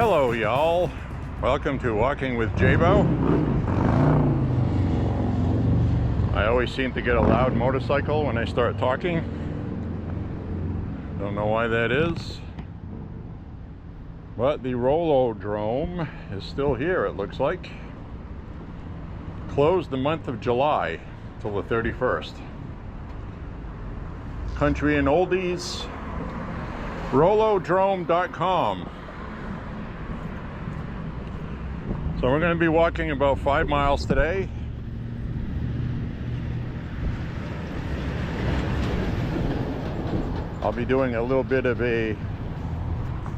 Hello y'all, welcome to Walking with J.Beau. I always seem to get a loud motorcycle when I start talking. Don't know why that is. But the Rolodrome is still here, it looks like. Closed the month of July till the 31st. Country and Oldies, Rolodrome.com. So we're going to be walking about 5 miles today. I'll be doing a little bit of a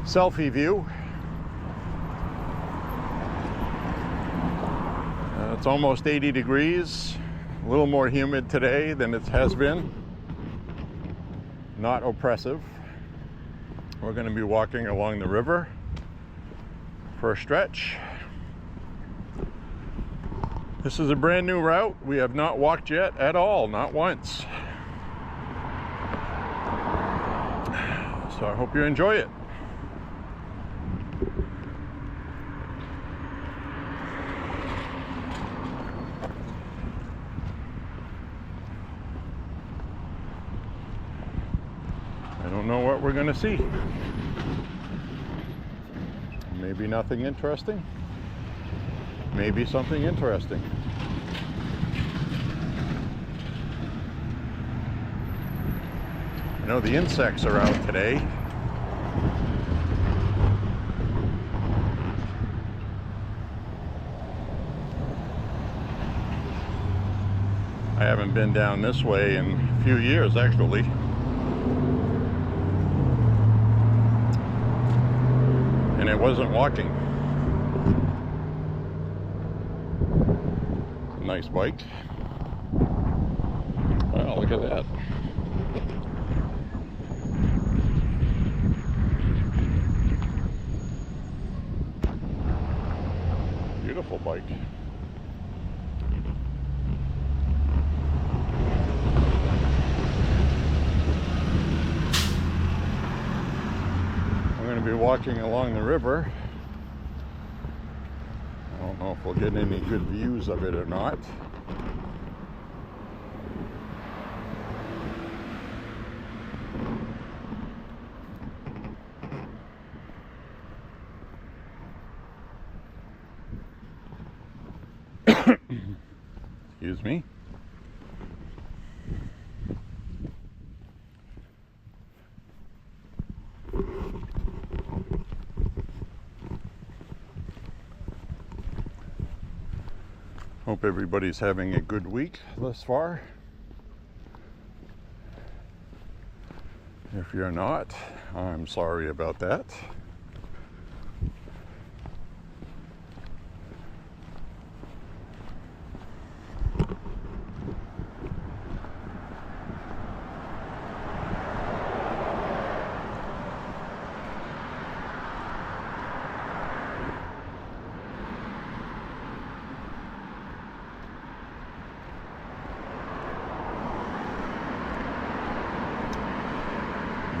selfie view. It's almost 80 degrees, a little more humid today than it has been. Not oppressive. We're going to be walking along the river for a stretch. This is a brand new route. We have not walked yet at all, not once. So I hope you enjoy it. I don't know what we're going to see. Maybe nothing interesting. Maybe something interesting. I know the insects are out today. I haven't been down this way in a few years, actually. And it wasn't walking. Nice bike. Wow, look at that. Beautiful bike. I'm going to be walking along the river. I don't know if we'll get any good views of it or not. Excuse me. Hope everybody's having a good week thus far. If you're not, I'm sorry about that.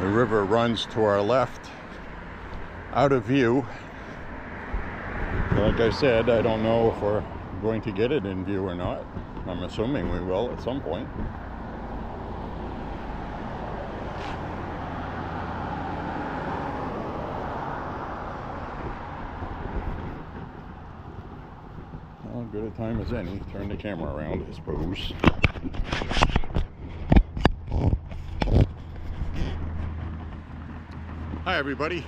The river runs to our left, out of view. Like I said, I don't know if we're going to get it in view or not. I'm assuming we will at some point. Well, good a time as any. Turn the camera around, I suppose. Hi everybody,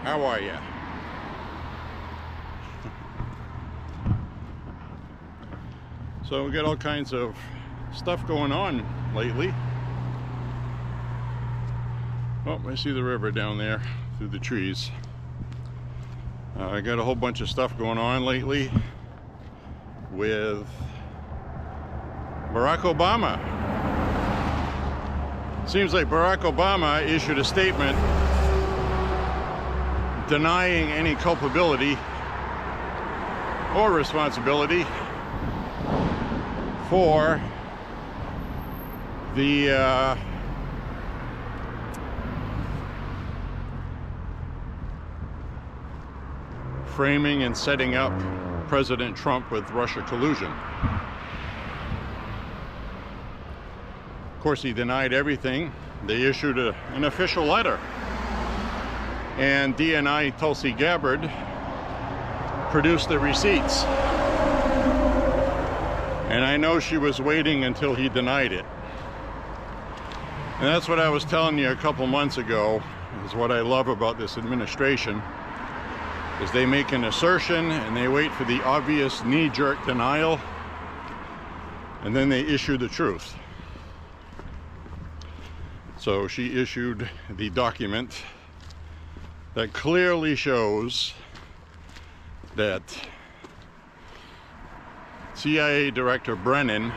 how are ya? So we got all kinds of stuff going on lately. Oh, I see the river down there through the trees. I got a whole bunch of stuff going on lately with Barack Obama. Seems like Barack Obama issued a statement denying any culpability or responsibility for the framing and setting up President Trump with Russia collusion. Of course, he denied everything. They issued an official letter, and DNI Tulsi Gabbard produced the receipts. And I know she was waiting until he denied it. And that's what I was telling you a couple months ago, is what I love about this administration, is they make an assertion and they wait for the obvious knee-jerk denial, and then they issue the truth. So she issued the document that clearly shows that CIA Director Brennan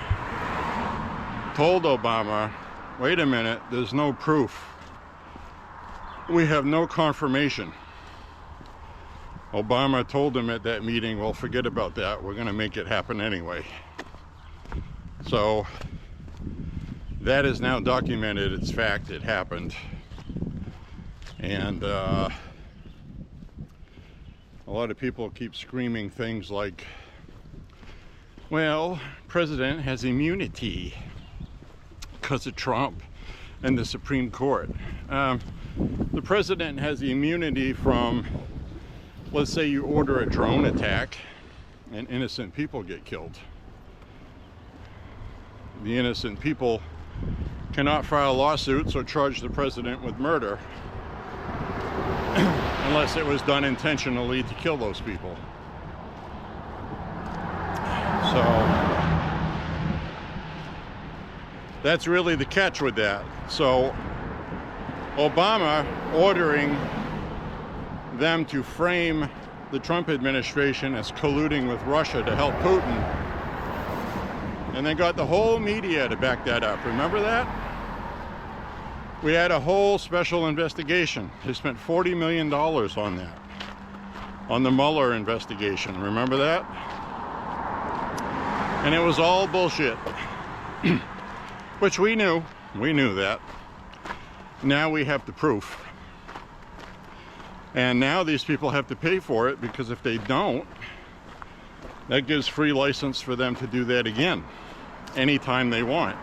told Obama, wait a minute, there's no proof. We have no confirmation. Obama told him at that meeting, well, forget about that. We're going to make it happen anyway. So that is now documented. It's fact. It happened. And a lot of people keep screaming things like, well, president has immunity because of Trump and the Supreme Court. The president has immunity from, let's say you order a drone attack and innocent people get killed. The innocent people cannot file lawsuits or charge the president with murder unless it was done intentionally to kill those people. So that's really the catch with that. So Obama ordering them to frame the Trump administration as colluding with Russia to help Putin, and they got the whole media to back that up. Remember that? We had a whole special investigation. They spent $40 million on that, on the Mueller investigation. Remember that? And it was all bullshit. Which we knew. We knew that. Now we have the proof. And now these people have to pay for it, because if they don't, that gives free license for them to do that again anytime they want.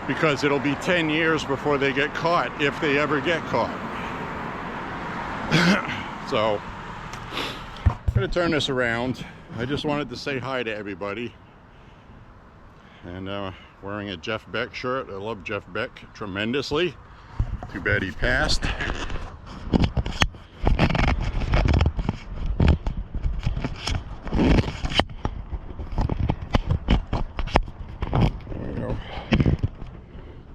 Because it'll be 10 years before they get caught, if they ever get caught. So, I'm going to turn this around. I just wanted to say hi to everybody. And wearing a Jeff Beck shirt. I love Jeff Beck tremendously. Too bad he passed. There we go.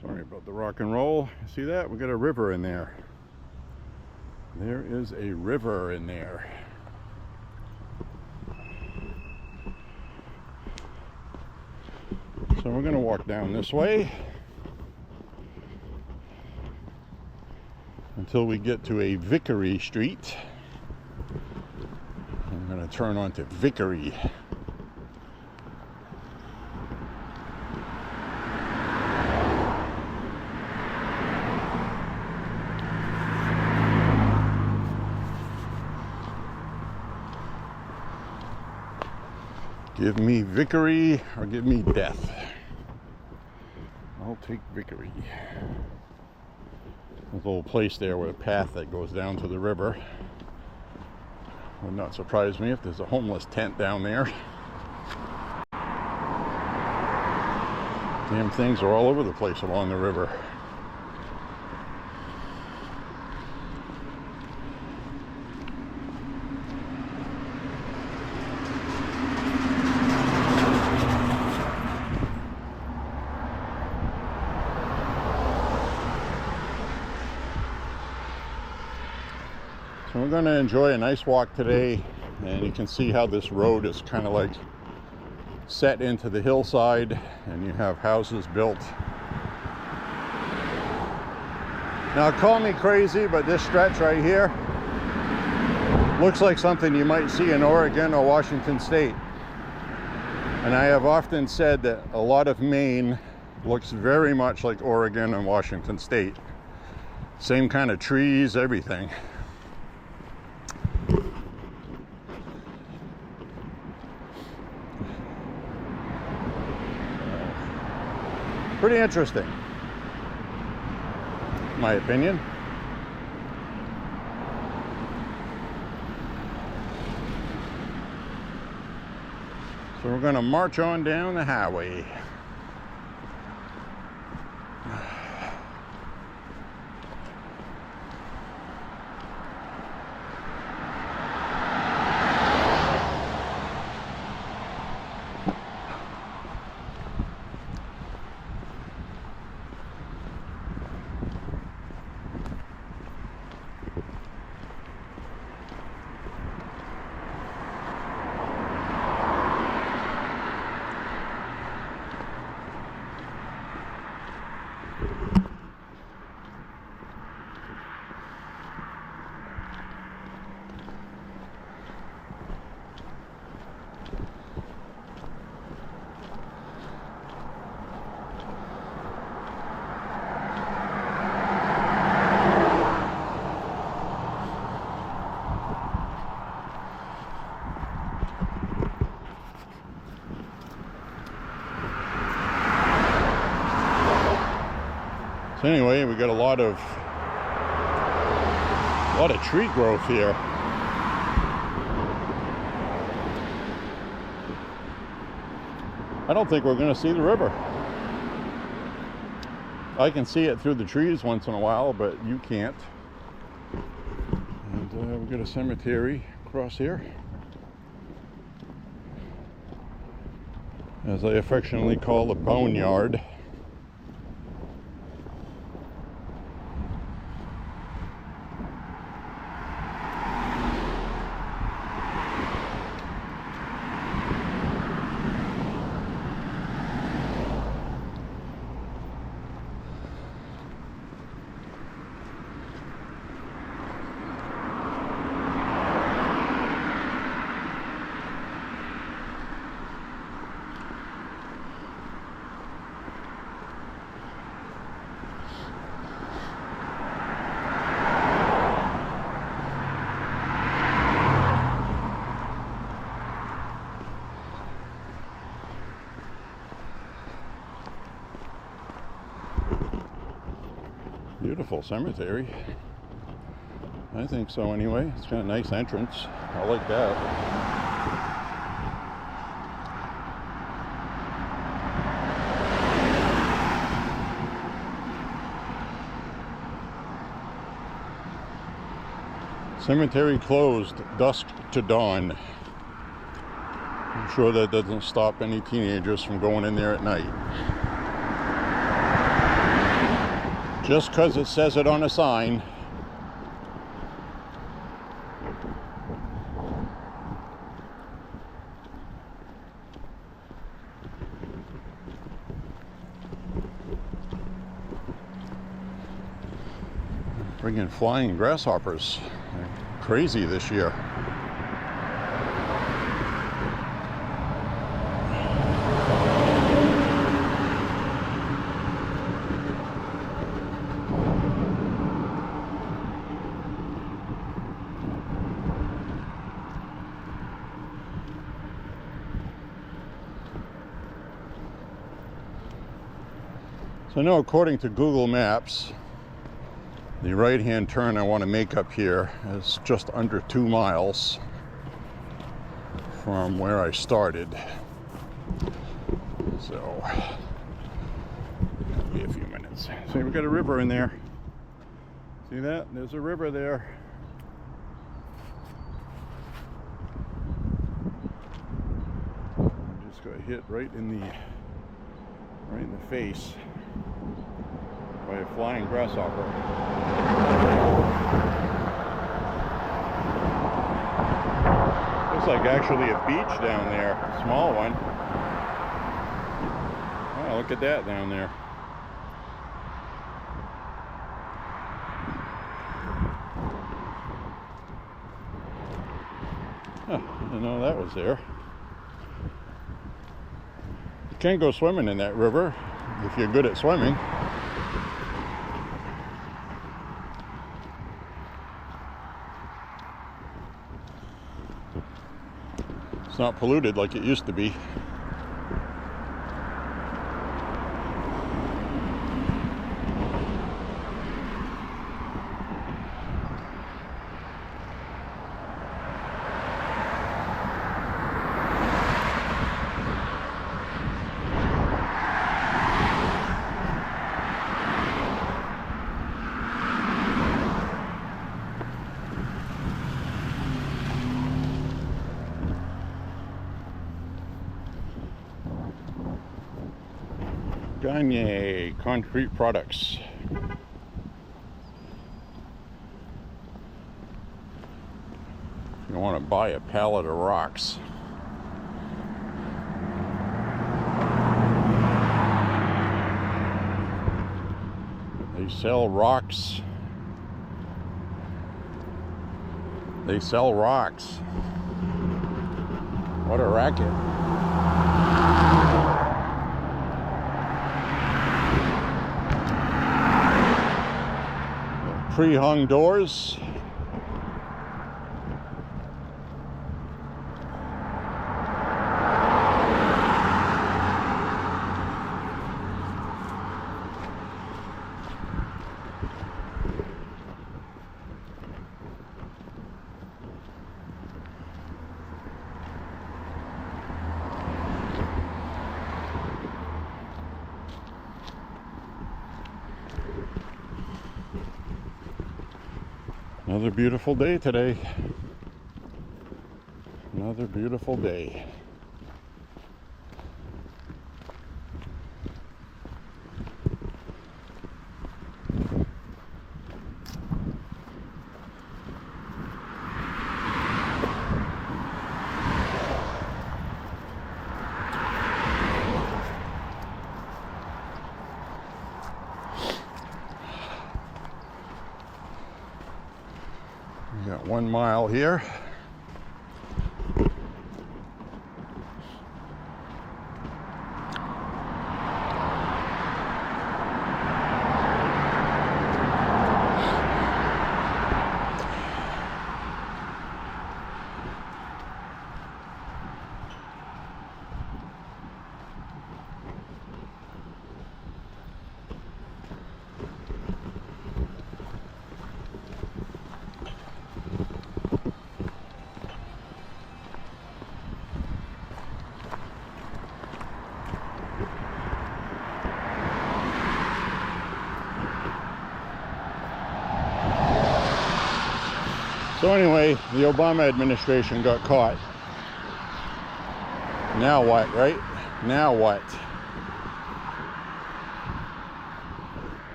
Sorry about the rock and roll. See that? We got a river in there. There is a river in there. So we're going to walk down this way until we get to a Vickery Street. I'm going to turn onto Vickery. Give me Vickery or give me death. I'll take Vickery. There's a little place there with a path that goes down to the river. Would not surprise me if there's a homeless tent down there. Damn things are all over the place along the river. So we're going to enjoy a nice walk today, and you can see how this road is kind of like set into the hillside, and you have houses built. Now call me crazy, but this stretch right here looks like something you might see in Oregon or Washington State. And I have often said that a lot of Maine looks very much like Oregon and Washington State. Same kind of trees, everything. Pretty interesting, in my opinion. So we're going to march on down the highway. So anyway, we got a lot of tree growth here. I don't think we're going to see the river. I can see it through the trees once in a while, but you can't. And we've got a cemetery across here, as I affectionately call the boneyard. Beautiful cemetery. I think so anyway. It's got a nice entrance. I like that. Cemetery closed dusk to dawn. I'm sure that doesn't stop any teenagers from going in there at night. Just because it says it on a sign. Bringing flying grasshoppers. They're crazy this year. So now, according to Google Maps, the right-hand turn I want to make up here is just under 2 miles from where I started. So, it'll be a few minutes. So we've got a river in there. See that? There's a river there. I just got hit right in the face by a flying grasshopper. Looks like actually a beach down there, a small one. Oh, look at that down there. Oh, I didn't know that was there. You can't go swimming in that river if you're good at swimming. It's not polluted like it used to be. Gagne Concrete Products. You want to buy a pallet of rocks. They sell rocks. They sell rocks. What a racket. Pre-hung doors. Another beautiful day today. Another beautiful day. We got 1 mile here. So anyway, the Obama administration got caught. Now what, right? Now what?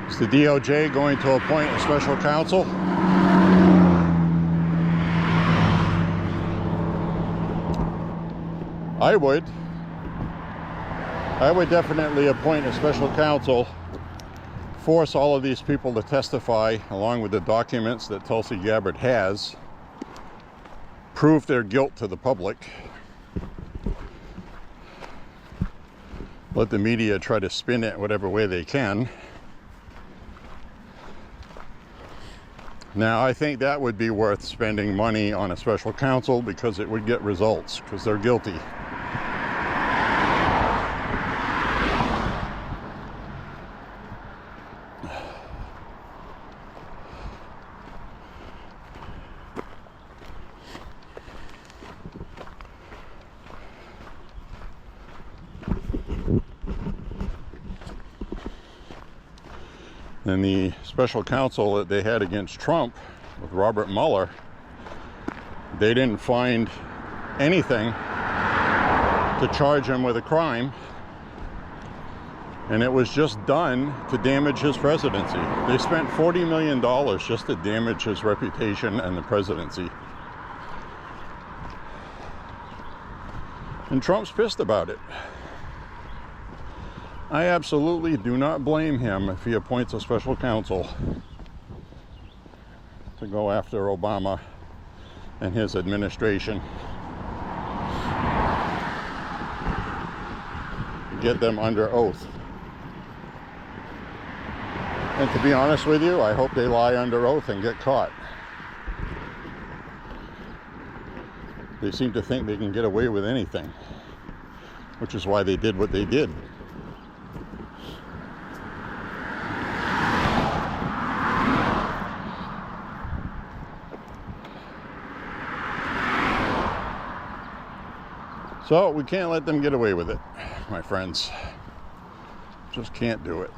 Is the DOJ going to appoint a special counsel? I would definitely appoint a special counsel, force all of these people to testify along with the documents that Tulsi Gabbard has, prove their guilt to the public, let the media try to spin it whatever way they can. Now, I think that would be worth spending money on a special counsel because it would get results, because they're guilty. And the special counsel that they had against Trump with Robert Mueller, they didn't find anything to charge him with a crime, and it was just done to damage his presidency. They spent $40 million just to damage his reputation and the presidency. And Trump's pissed about it. I absolutely do not blame him if he appoints a special counsel to go after Obama and his administration. Get them under oath. And to be honest with you, I hope they lie under oath and get caught. They seem to think they can get away with anything, which is why they did what they did. So we can't let them get away with it, my friends. Just can't do it.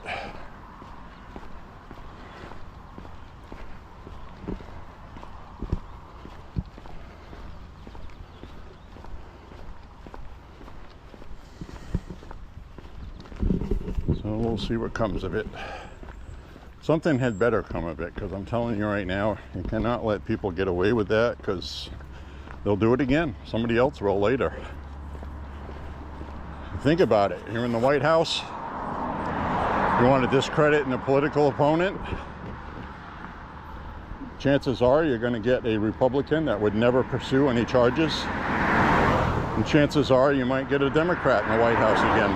So we'll see what comes of it. Something had better come of it, because I'm telling you right now, you cannot let people get away with that, because they'll do it again. Somebody else will later. Think about it. You're in the White House. You want to discredit a political opponent. Chances are you're going to get a Republican that would never pursue any charges. And chances are you might get a Democrat in the White House again.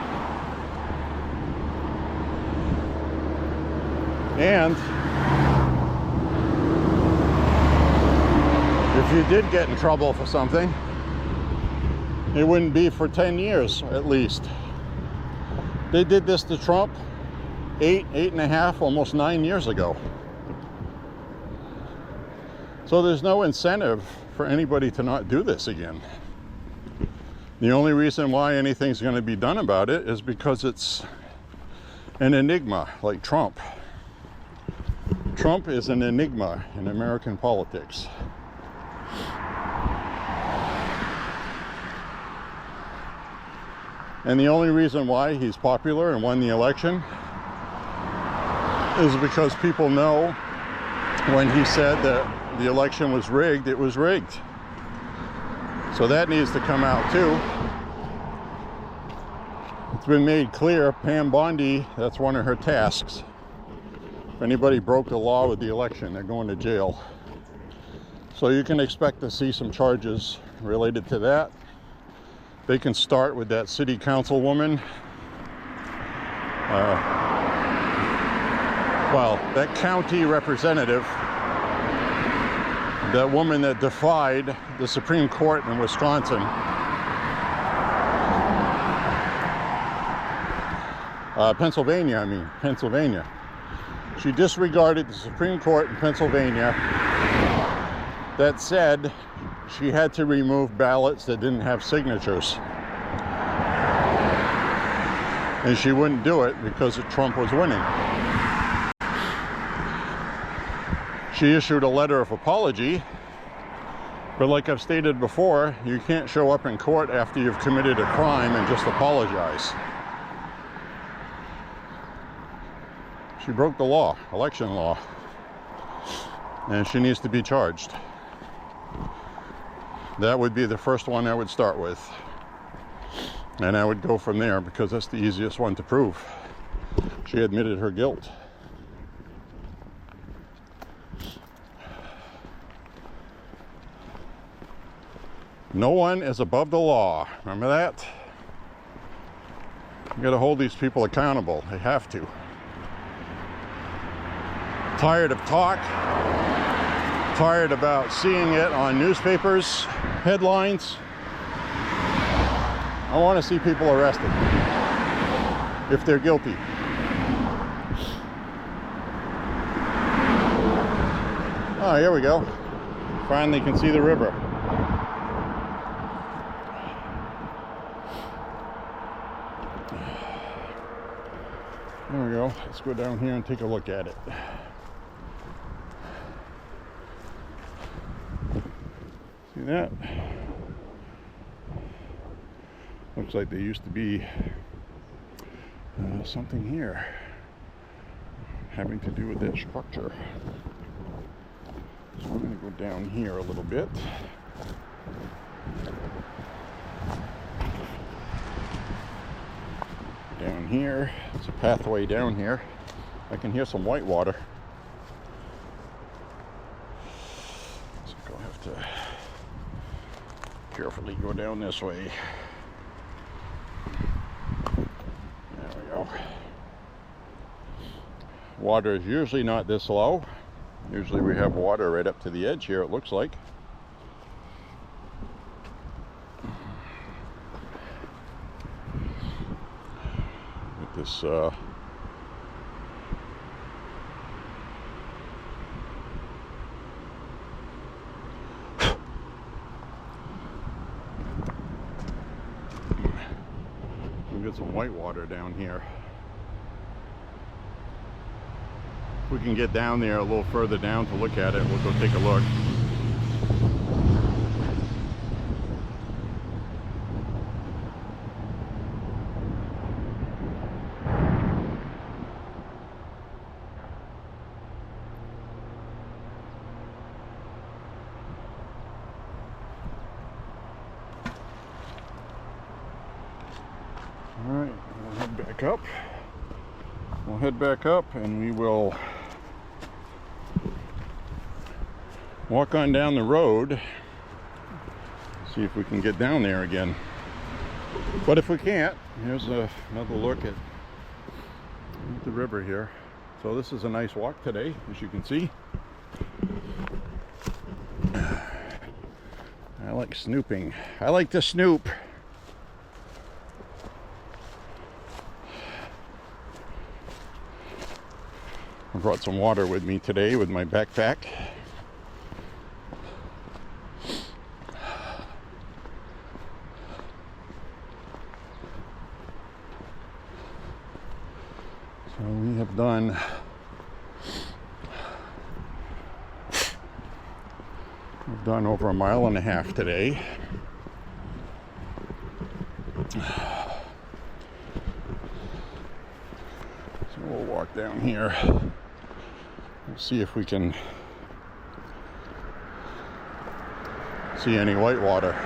And if you did get in trouble for something, it wouldn't be for 10 years at least. They did this to Trump 8.5, almost 9 years ago. So there's no incentive for anybody to not do this again. The only reason why anything's going to be done about it is because it's an enigma, like Trump. Trump is an enigma in American politics. And the only reason why he's popular and won the election is because people know when he said that the election was rigged, it was rigged. So that needs to come out too. It's been made clear, Pam Bondi, that's one of her tasks. If anybody broke the law with the election, they're going to jail. So you can expect to see some charges related to that. They can start with that city councilwoman. Well, that county representative, that woman that defied the Supreme Court in Wisconsin. Pennsylvania. She disregarded the Supreme Court in Pennsylvania that said she had to remove ballots that didn't have signatures. And she wouldn't do it because Trump was winning. She issued a letter of apology, but like I've stated before, you can't show up in court after you've committed a crime and just apologize. She broke the law, election law, and she needs to be charged. That would be the first one I would start with. And I would go from there because that's the easiest one to prove. She admitted her guilt. No one is above the law. Remember that? You gotta hold these people accountable. They have to. Tired of talk. Tired about seeing it on newspapers, headlines. I want to see people arrested if they're guilty. Oh, here we go. Finally can see the river. There we go. Let's go down here and take a look at it. See that? Looks like there used to be something here having to do with that structure. So I'm going to go down here a little bit. Down here, there's a pathway down here. I can hear some white water. So I'll have to carefully go down this way. There we go. Water is usually not this low. Usually we have water right up to the edge here, it looks like. With this we've got some white water down here. If we can get down there a little further down to look at it, we'll go take a look. back up. We'll head back up and we will walk on down the road, see if we can get down there again. But if we can't, here's another look at the river here. So this is a nice walk today, as you can see. I like snooping. I like to snoop. I brought some water with me today with my backpack. So we have done over 1.5 miles today. So we'll walk down here. We'll see if we can see any whitewater.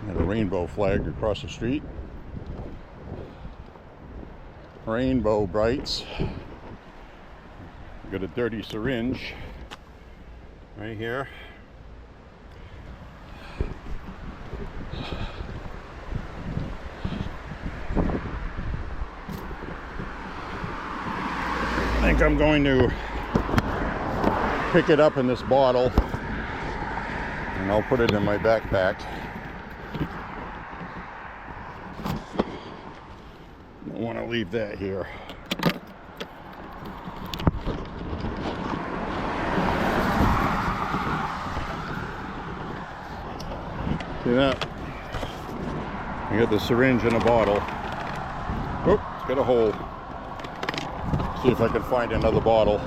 Got a rainbow flag across the street. Rainbow brights. Got a dirty syringe right here. I think I'm going to pick it up in this bottle and I'll put it in my backpack. Don't want to leave that here. See that? I got the syringe in a bottle. Oh, it's got a hole. See if I can find another bottle.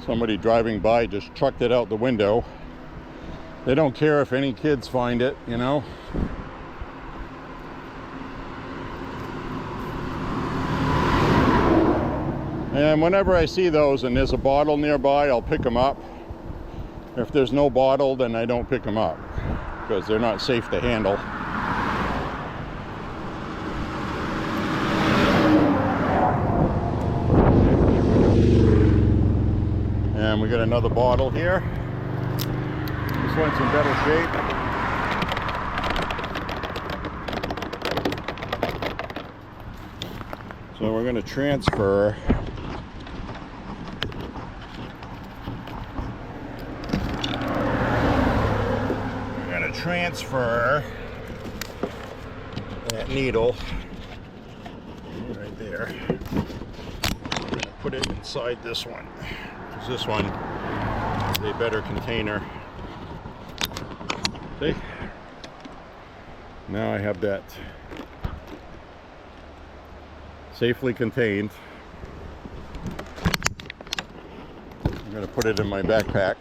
Somebody driving by just chucked it out the window. They don't care if any kids find it, you know. And whenever I see those and there's a bottle nearby, I'll pick them up. If there's no bottle, then I don't pick them up because they're not safe to handle. And we got another bottle here. This one's in better shape. So we're going to transfer that needle right there. I'm going to put it inside this one because this one is a better container. See? Now I have that safely contained. I'm going to put it in my backpack.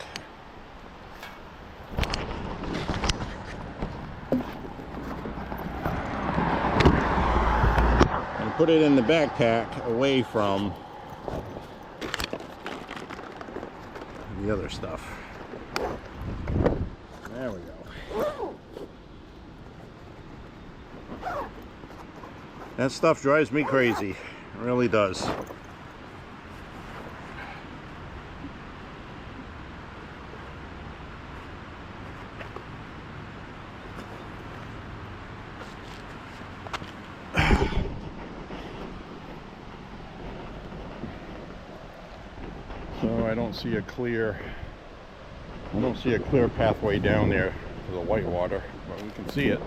Put it in the backpack away from the other stuff. There we go. That stuff drives me crazy. It really does. So I don't see a clear pathway down there to the whitewater, but we can see it.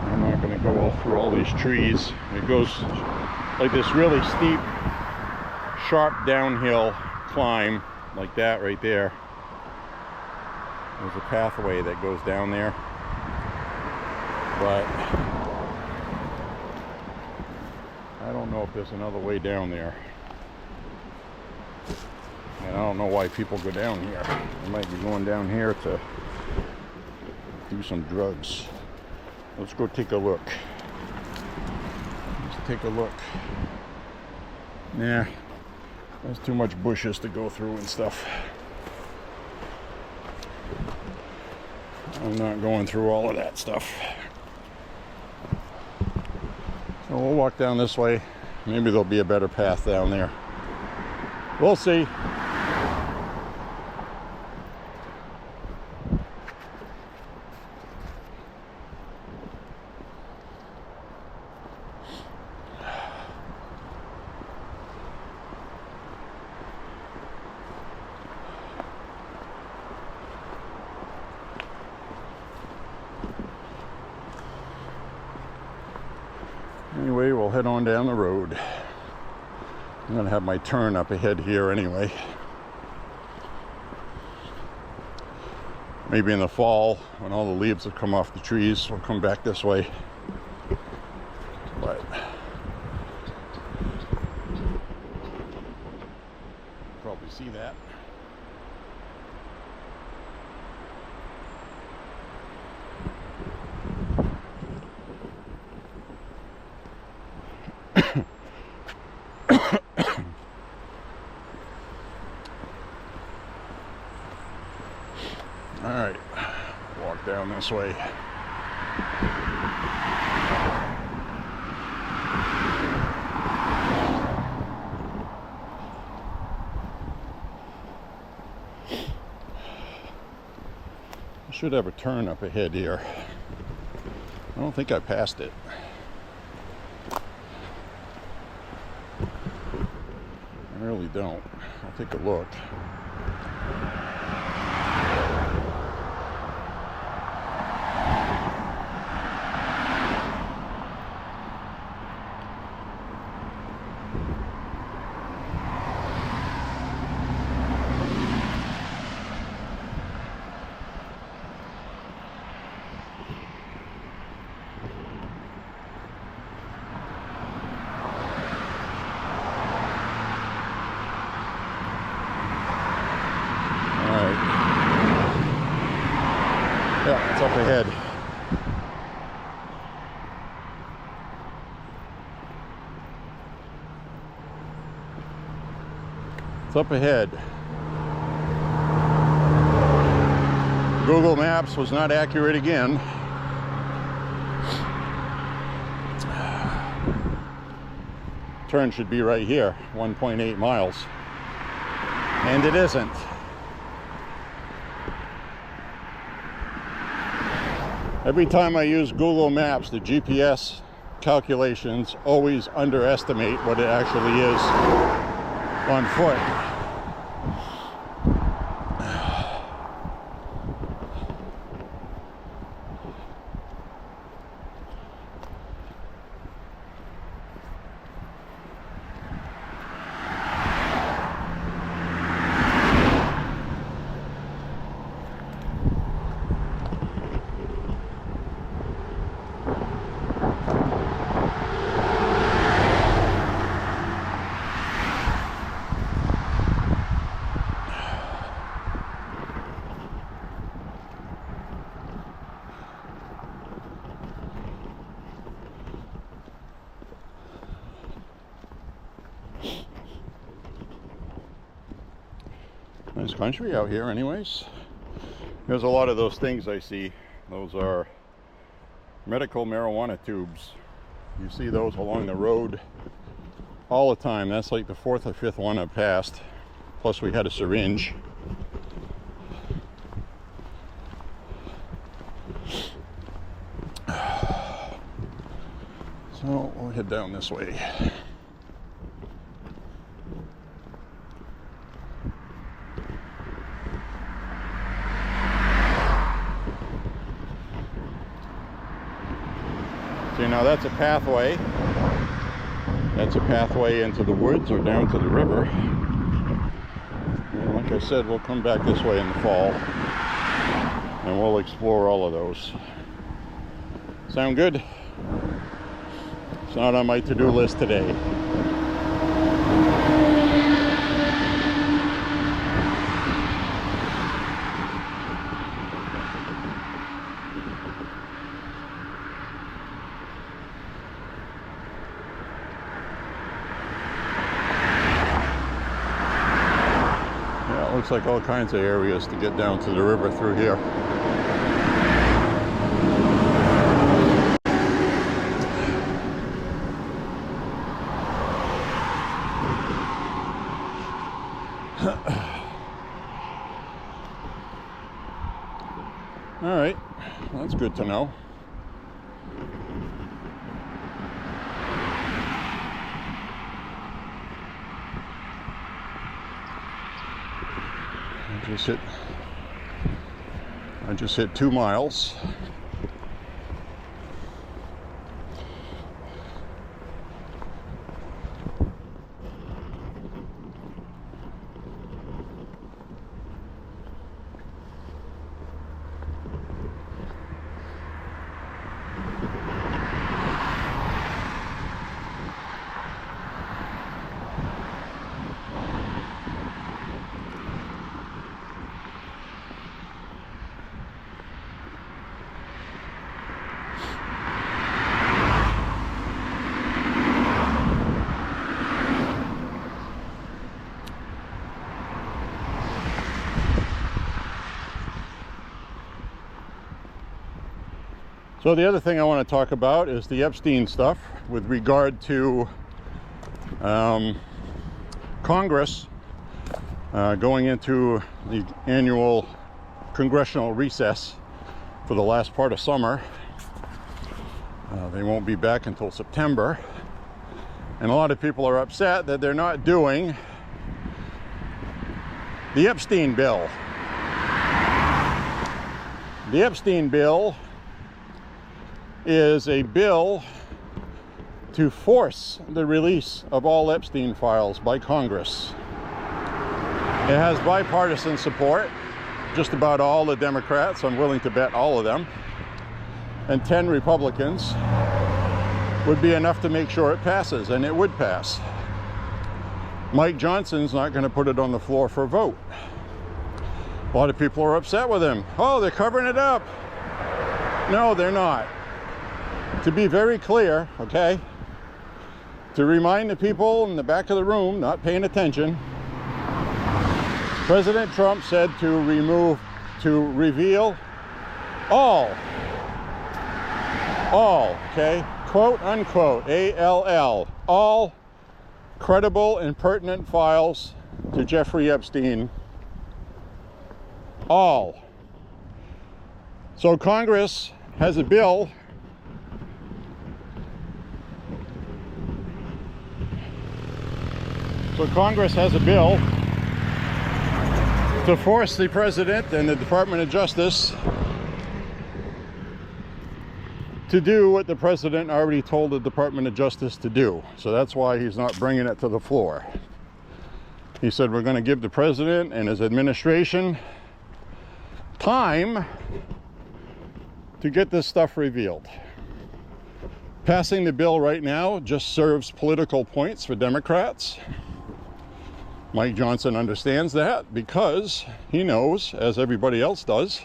I'm not going to go all through all these trees. It goes like this really steep, sharp downhill climb like that right there. There's a pathway that goes down there. but I don't know if there's another way down there. And I don't know why people go down here. They might be going down here to do some drugs. Let's go take a look. Let's take a look. Nah, there's too much bushes to go through and stuff. I'm not going through all of that stuff. So we'll walk down this way. Maybe there'll be a better path down there. We'll see. Anyway, we'll head on down the road. I'm gonna have my turn up ahead here anyway. Maybe in the fall, when all the leaves have come off the trees, we'll come back this way. But probably see that. All right, walk down this way. I should have a turn up ahead here. I don't think I passed it. I really don't. I'll take a look. Yeah, it's up ahead. It's up ahead. Google Maps was not accurate again. Turn should be right here, 1.8 miles. And it isn't. Every time I use Google Maps, the GPS calculations always underestimate what it actually is on foot. Nice country out here anyways. There's a lot of those things I see. Those are medical marijuana tubes. You see those along the road all the time. That's like the 4th or 5th one I've passed. Plus we had a syringe. So we'll head down this way. See, now that's a pathway. That's a pathway into the woods or down to the river. And like I said, we'll come back this way in the fall and we'll explore all of those. Sound good? It's not on my to-do list today. Yeah, it looks like all kinds of areas to get down to the river through here. All right, that's good to know. I just hit 2 miles. So the other thing I want to talk about is the Epstein stuff with regard to Congress going into the annual congressional recess for the last part of summer. They won't be back until September. And a lot of people are upset that they're not doing the Epstein bill. The Epstein bill is a bill to force the release of all Epstein files by Congress. It has bipartisan support, just about all the Democrats, I'm willing to bet all of them, and 10 Republicans would be enough to make sure it passes, and it would pass. Mike Johnson's not going to put it on the floor for a vote. A lot of people are upset with him. Oh, they're covering it up. No, they're not. To be very clear, okay, to remind the people in the back of the room not paying attention, President Trump said to reveal all, okay, quote unquote, A-L-L, all credible and pertinent files to Jeffrey Epstein. All. So Congress has a bill to force the President and the Department of Justice to do what the President already told the Department of Justice to do. So that's why he's not bringing it to the floor. He said we're going to give the President and his administration time to get this stuff revealed. Passing the bill right now just serves political points for Democrats. Mike Johnson understands that because he knows, as everybody else does,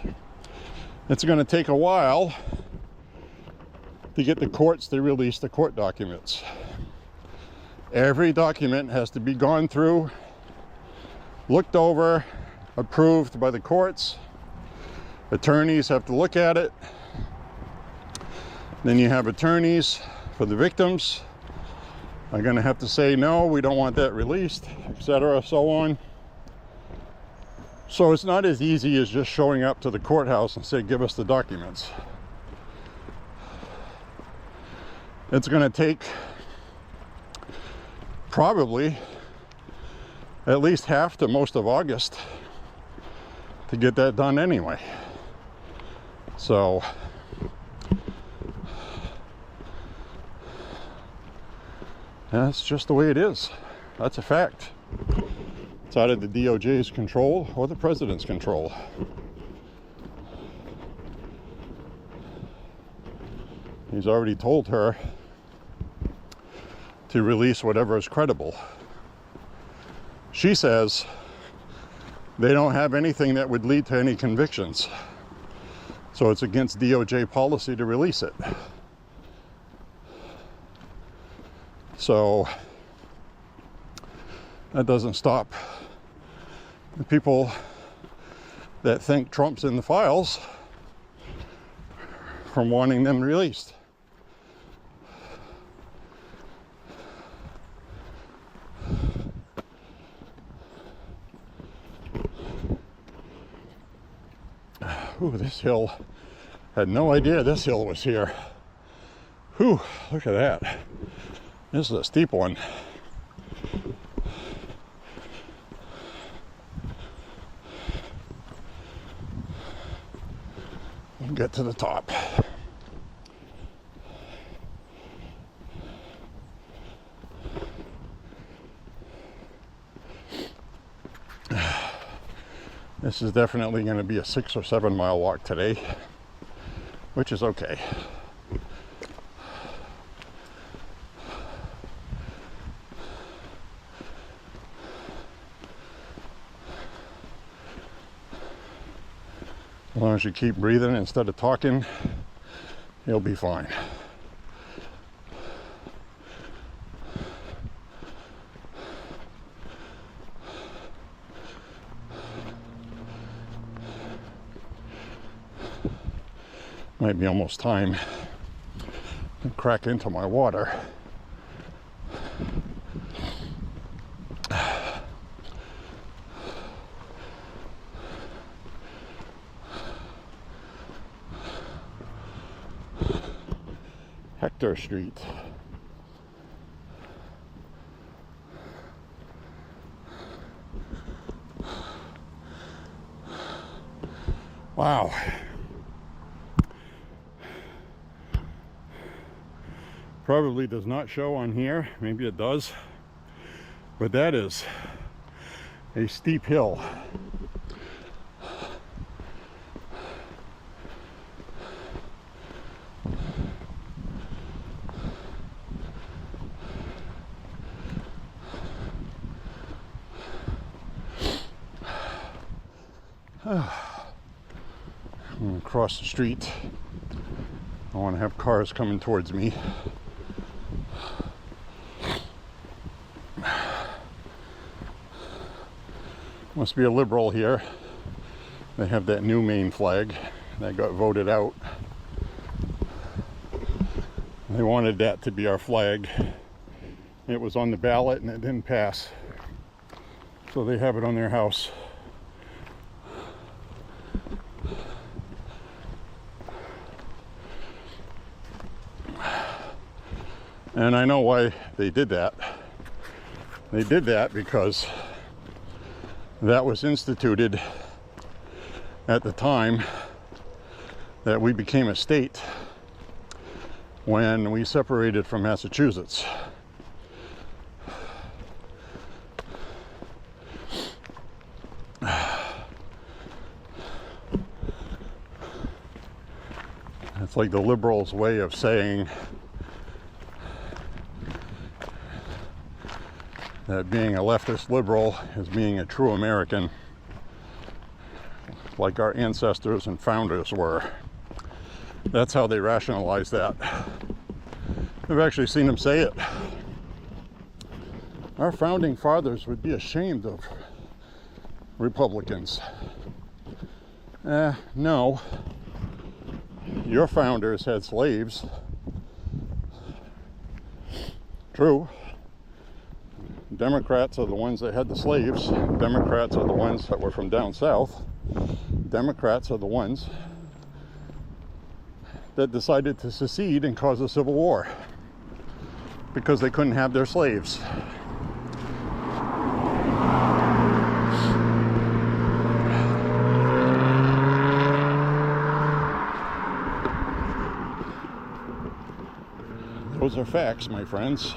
it's going to take a while to get the courts to release the court documents. Every document has to be gone through, looked over, approved by the courts. Attorneys have to look at it. Then you have attorneys for the victims are going to have to say, no, we don't want that released, etc., so on. So it's not as easy as just showing up to the courthouse and say, give us the documents. It's going to take probably at least half to most of August to get that done anyway. So that's just the way it is. That's a fact. It's out of the DOJ's control or the President's control. He's already told her to release whatever is credible. She says they don't have anything that would lead to any convictions. So it's against DOJ policy to release it. So that doesn't stop the people that think Trump's in the files from wanting them released. Ooh, this hill, had no idea this hill was here. Whew, look at that. This is a steep one. We'll get to the top. This is definitely going to be a 6 or 7 mile walk today, which is okay. As long as you keep breathing instead of talking, you'll be fine. Might be almost time to crack into my water. Hector Street. Wow. Probably does not show on here, maybe it does, but that is a steep hill. I'm gonna cross the street. I want to have cars coming towards me. Must be a liberal here. They have that new Maine flag that got voted out. They wanted that to be our flag. It was on the ballot and it didn't pass. So they have it on their house. And I know why they did that. They did that because that was instituted at the time that we became a state when we separated from Massachusetts. It's like the liberals' way of saying that being a leftist liberal is being a true American, like our ancestors and founders were. That's how they rationalize that. I've actually seen them say it. Our founding fathers would be ashamed of Republicans. No. Your founders had slaves. True. Democrats are the ones that had the slaves. Democrats are the ones that were from down south. Democrats are the ones that decided to secede and cause a civil war because they couldn't have their slaves. Those are facts, my friends.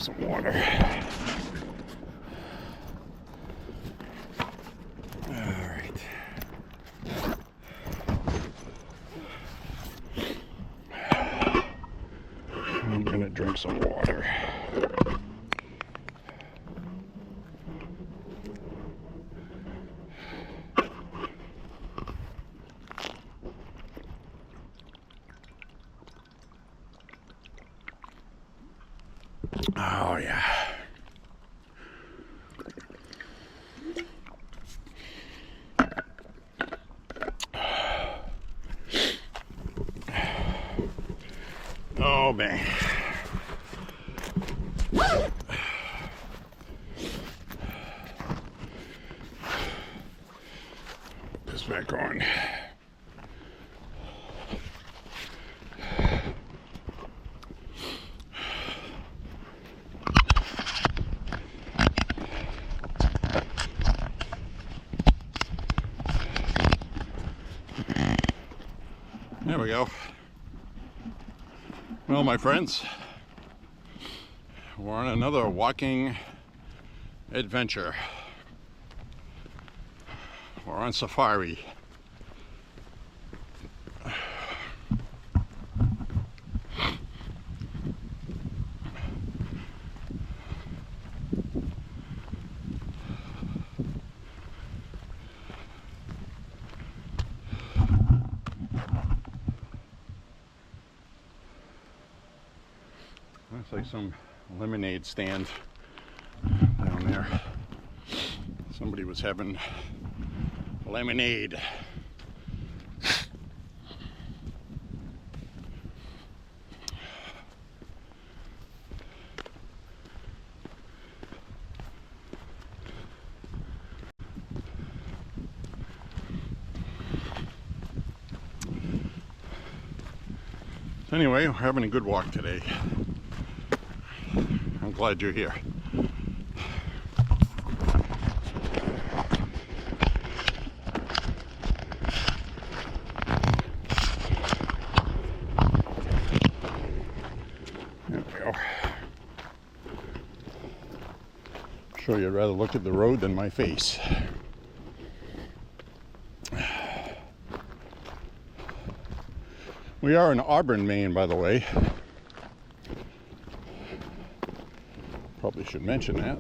some water. All right. I'm gonna drink some water. Oh yeah. Oh man. Put this back on. There we go. Well, my friends, we're on another walking adventure. We're on safari. Looks like some lemonade stand down there. Somebody was having lemonade. Anyway, we're having a good walk today. I'm glad you're here. There we go. I'm sure you'd rather look at the road than my face. We are in Auburn, Maine, by the way. Probably should mention that.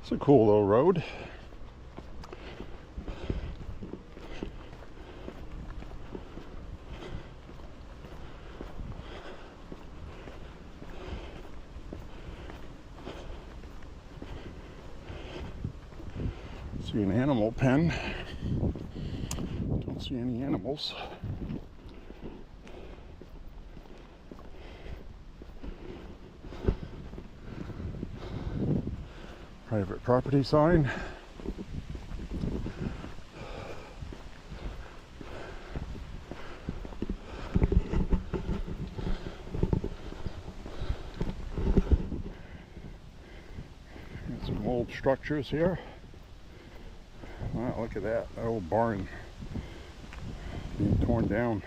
It's a cool little road. See an animal pen. Don't see any animals. Private property sign. Got some old structures here. Wow, look at that old barn being torn down.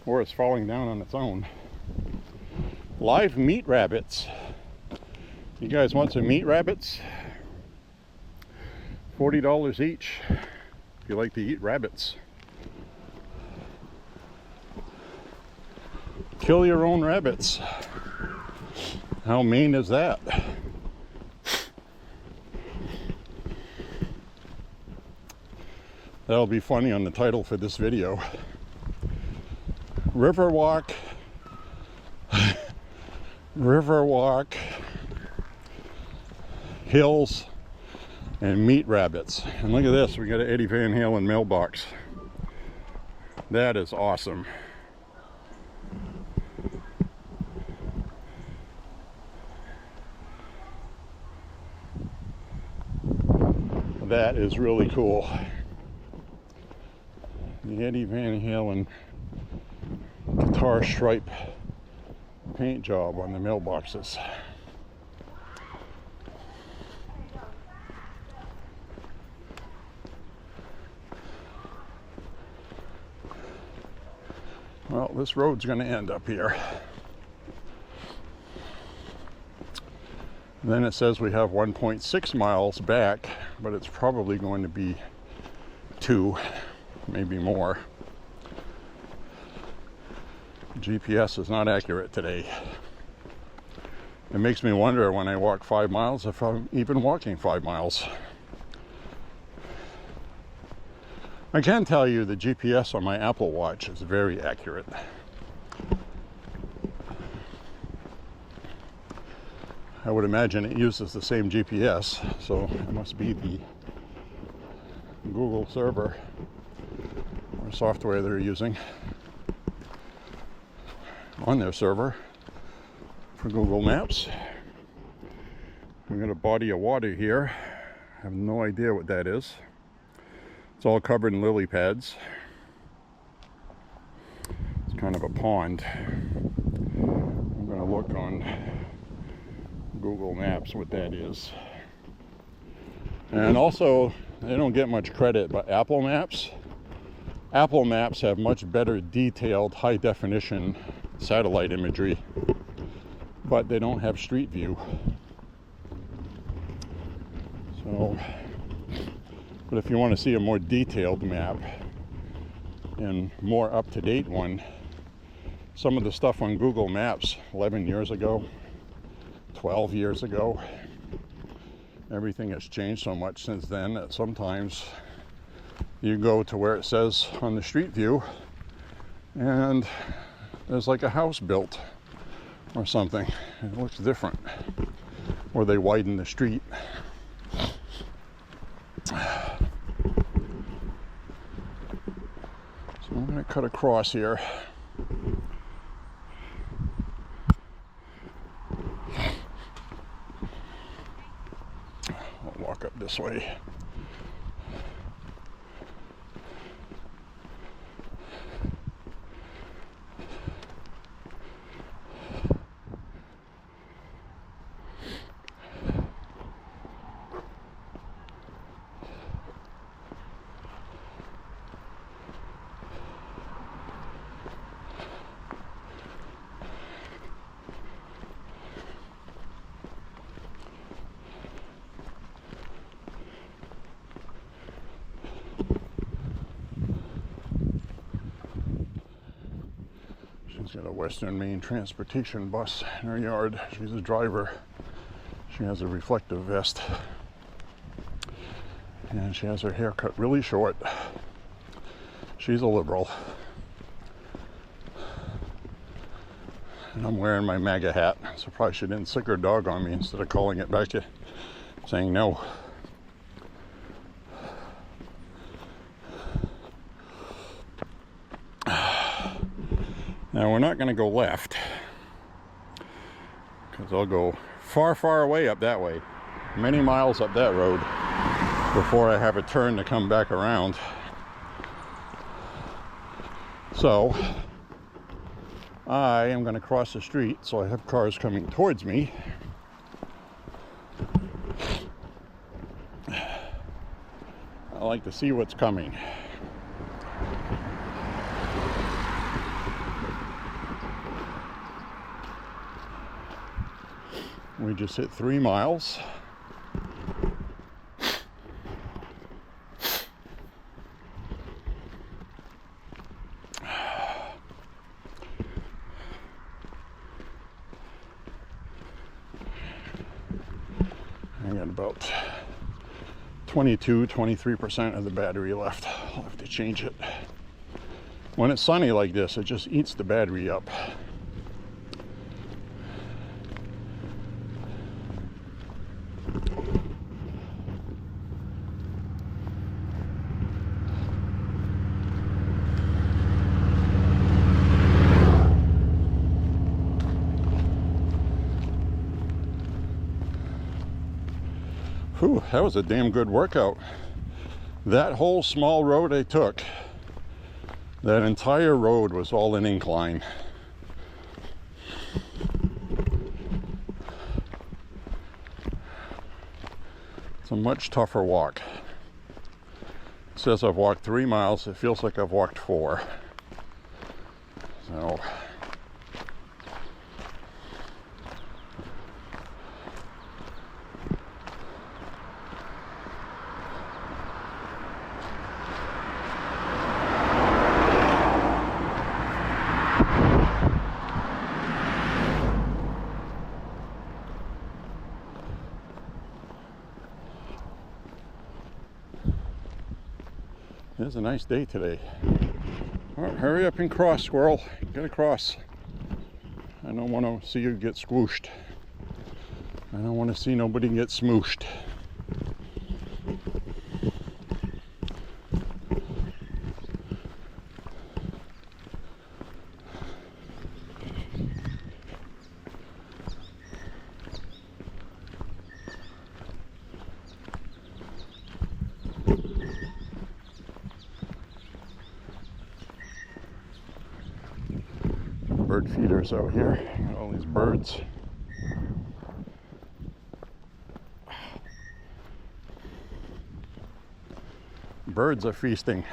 Or it's falling down on its own. Live meat rabbits. You guys want some meat rabbits? $40 each if you like to eat rabbits. Kill your own rabbits. How mean is that? That'll be funny on the title for this video. Riverwalk. Riverwalk. Hills and meat rabbits. And look at this, we got an Eddie Van Halen mailbox. That is awesome. That is really cool. The Eddie Van Halen guitar stripe paint job on the mailboxes. Well, this road's going to end up here. And then it says we have 1.6 miles back, but it's probably going to be 2, maybe more. GPS is not accurate today. It makes me wonder when I walk 5 miles if I'm even walking 5 miles. I can tell you the GPS on my Apple Watch is very accurate. I would imagine it uses the same GPS, so it must be the Google server or software they're using on their server for Google Maps. We've got a body of water here. I have no idea what that is. It's all covered in lily pads. It's kind of a pond. I'm going to look on Google Maps what that is. And also, they don't get much credit, but Apple Maps have much better detailed high definition satellite imagery, but they don't have street view. So, but if you want to see a more detailed map and more up-to-date one, some of the stuff on Google Maps 11 years ago, 12 years ago, everything has changed so much since then that sometimes you go to where it says on the street view and there's like a house built or something. It looks different, or they widen the street. So I'm going to cut across here. I'll walk up this way. She's got a Western Maine transportation bus in her yard. She's a driver. She has a reflective vest. And she has her hair cut really short. She's a liberal. And I'm wearing my MAGA hat. Surprised she didn't sick her dog on me instead of calling it back to saying no. Now we're not going to go left, because I'll go far, far away up that way, many miles up that road before I have a turn to come back around. So I am going to cross the street, so I have cars coming towards me. I like to see what's coming. We just hit 3 miles. I got about 23% of the battery left. I'll have to change it. When it's sunny like this, it just eats the battery up. Whew, that was a damn good workout. That whole small road I took, that entire road was all an incline. It's a much tougher walk. It says I've walked 3 miles. It feels like I've walked 4. So it's a nice day today. All right, hurry up and cross, squirrel. Get across. I don't want to see you get squooshed. I don't want to see nobody get smooshed. Bird feeders out here. All these birds. Birds are feasting.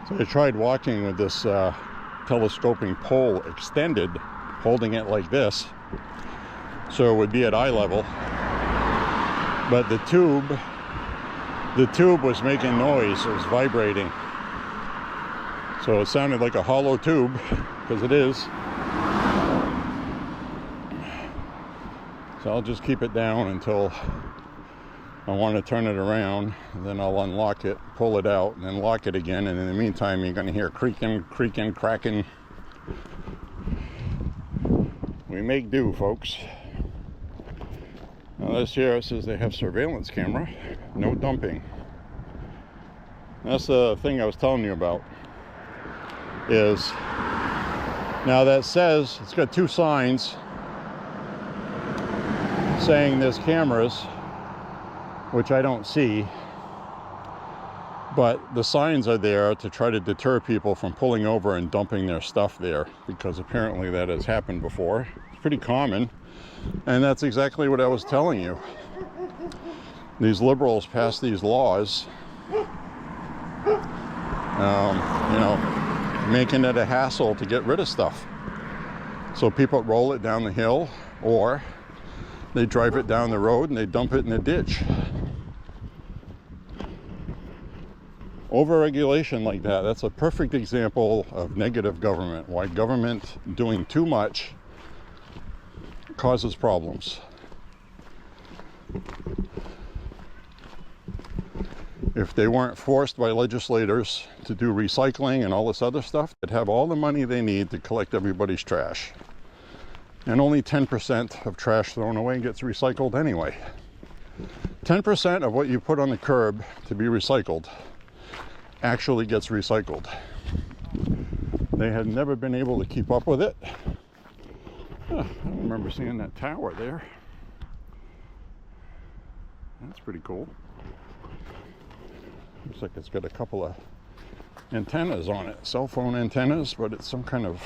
So I tried walking with this telescoping pole extended, holding it like this, so it would be at eye level. But the tube was making noise. It was vibrating. So it sounded like a hollow tube, because it is. So I'll just keep it down until I want to turn it around, and then I'll unlock it, pull it out, and then lock it again. And in the meantime, you're going to hear creaking, cracking. We make do, folks. Now this here says they have surveillance camera, no dumping. That's the thing I was telling you about. Is now that says it's got 2 signs saying there's cameras, which I don't see, but the signs are there to try to deter people from pulling over and dumping their stuff there, because apparently that has happened before. It's pretty common, and that's exactly what I was telling you. These liberals pass these laws, you know, making it a hassle to get rid of stuff. So people roll it down the hill, or they drive it down the road and they dump it in a ditch. Overregulation like that, that's a perfect example of negative government. Why government doing too much causes problems. If they weren't forced by legislators to do recycling and all this other stuff, they'd have all the money they need to collect everybody's trash. And only 10% of trash thrown away gets recycled anyway. 10% of what you put on the curb to be recycled actually gets recycled. They had never been able to keep up with it. I don't remember seeing that tower there. That's pretty cool. Looks like it's got a couple of antennas on it, cell phone antennas, but it's some kind of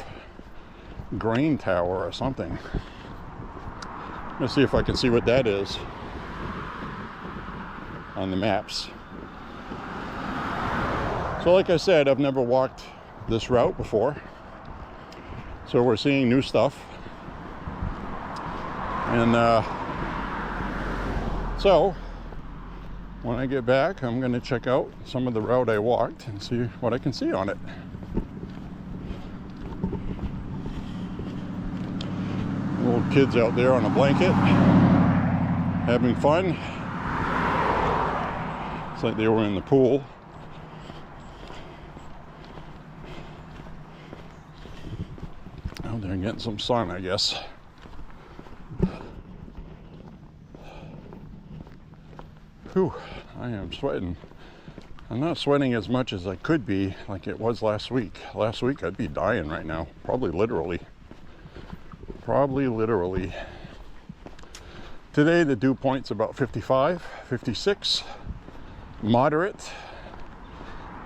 grain tower or something. Let's see if I can see what that is on the maps. So like I said, I've never walked this route before, so we're seeing new stuff. And so when I get back, I'm going to check out some of the route I walked and see what I can see on it. Little kids out there on a blanket having fun. It's like they were in the pool. getting some sun, I guess. Whew, I am sweating. I'm not sweating as much as I could be like it was last week. Last week I'd be dying right now, probably literally. Probably literally. Today the dew point's about 55, 56, moderate.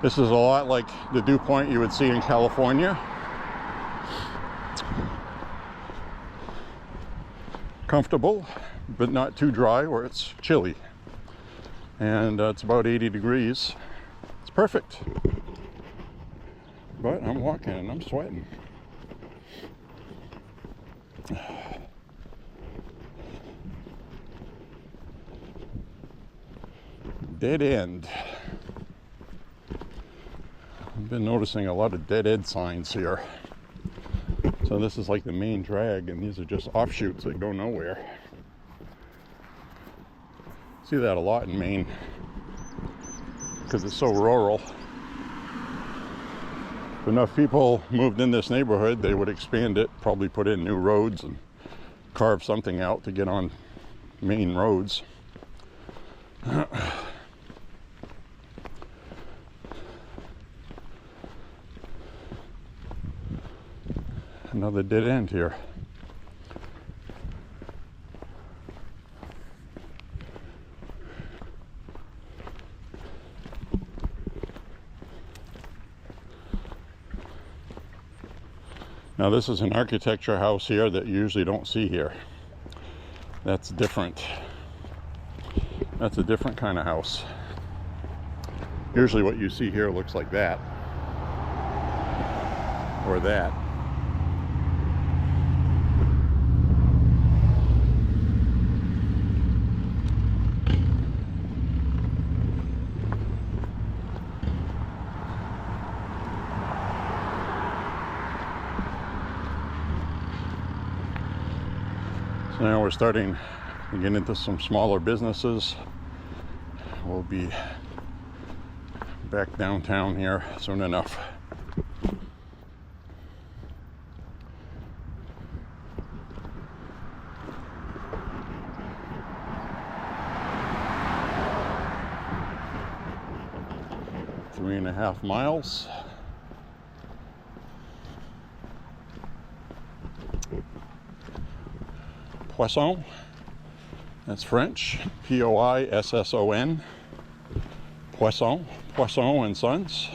This is a lot like the dew point you would see in California. Comfortable, but not too dry where it's chilly. And it's about 80 degrees. It's perfect. But I'm walking and I'm sweating. Dead end. I've been noticing a lot of dead end signs here. So this is like the main drag, and these are just offshoots that go nowhere. See that a lot in Maine because it's so rural. If enough people moved in this neighborhood, they would expand it, probably put in new roads and carve something out to get on main roads. Another dead end here. Now this is an architecture house here that you usually don't see here. That's different. That's a different kind of house. Usually what you see here looks like that. Or that. So now we're starting to get into some smaller businesses. We'll be back downtown here soon enough. Three and a half miles. Poisson, that's French, Poisson, Poisson, Poisson and Sons.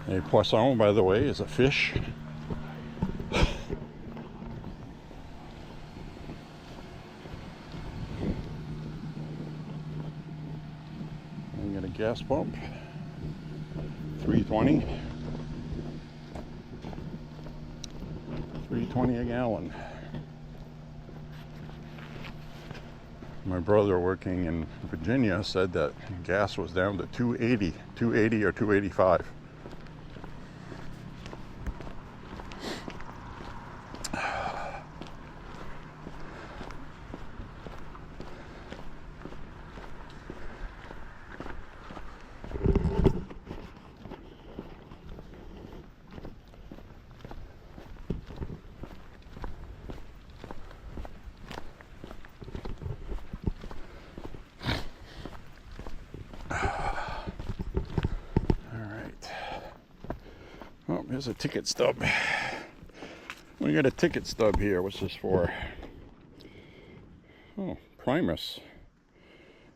A poisson, by the way, is a fish. I got a gas pump, 320, 320 a gallon. My brother working in Virginia said that gas was down to 280 or 285. Oh, there's a ticket stub. We got a ticket stub here. What's this for? Oh, Primus.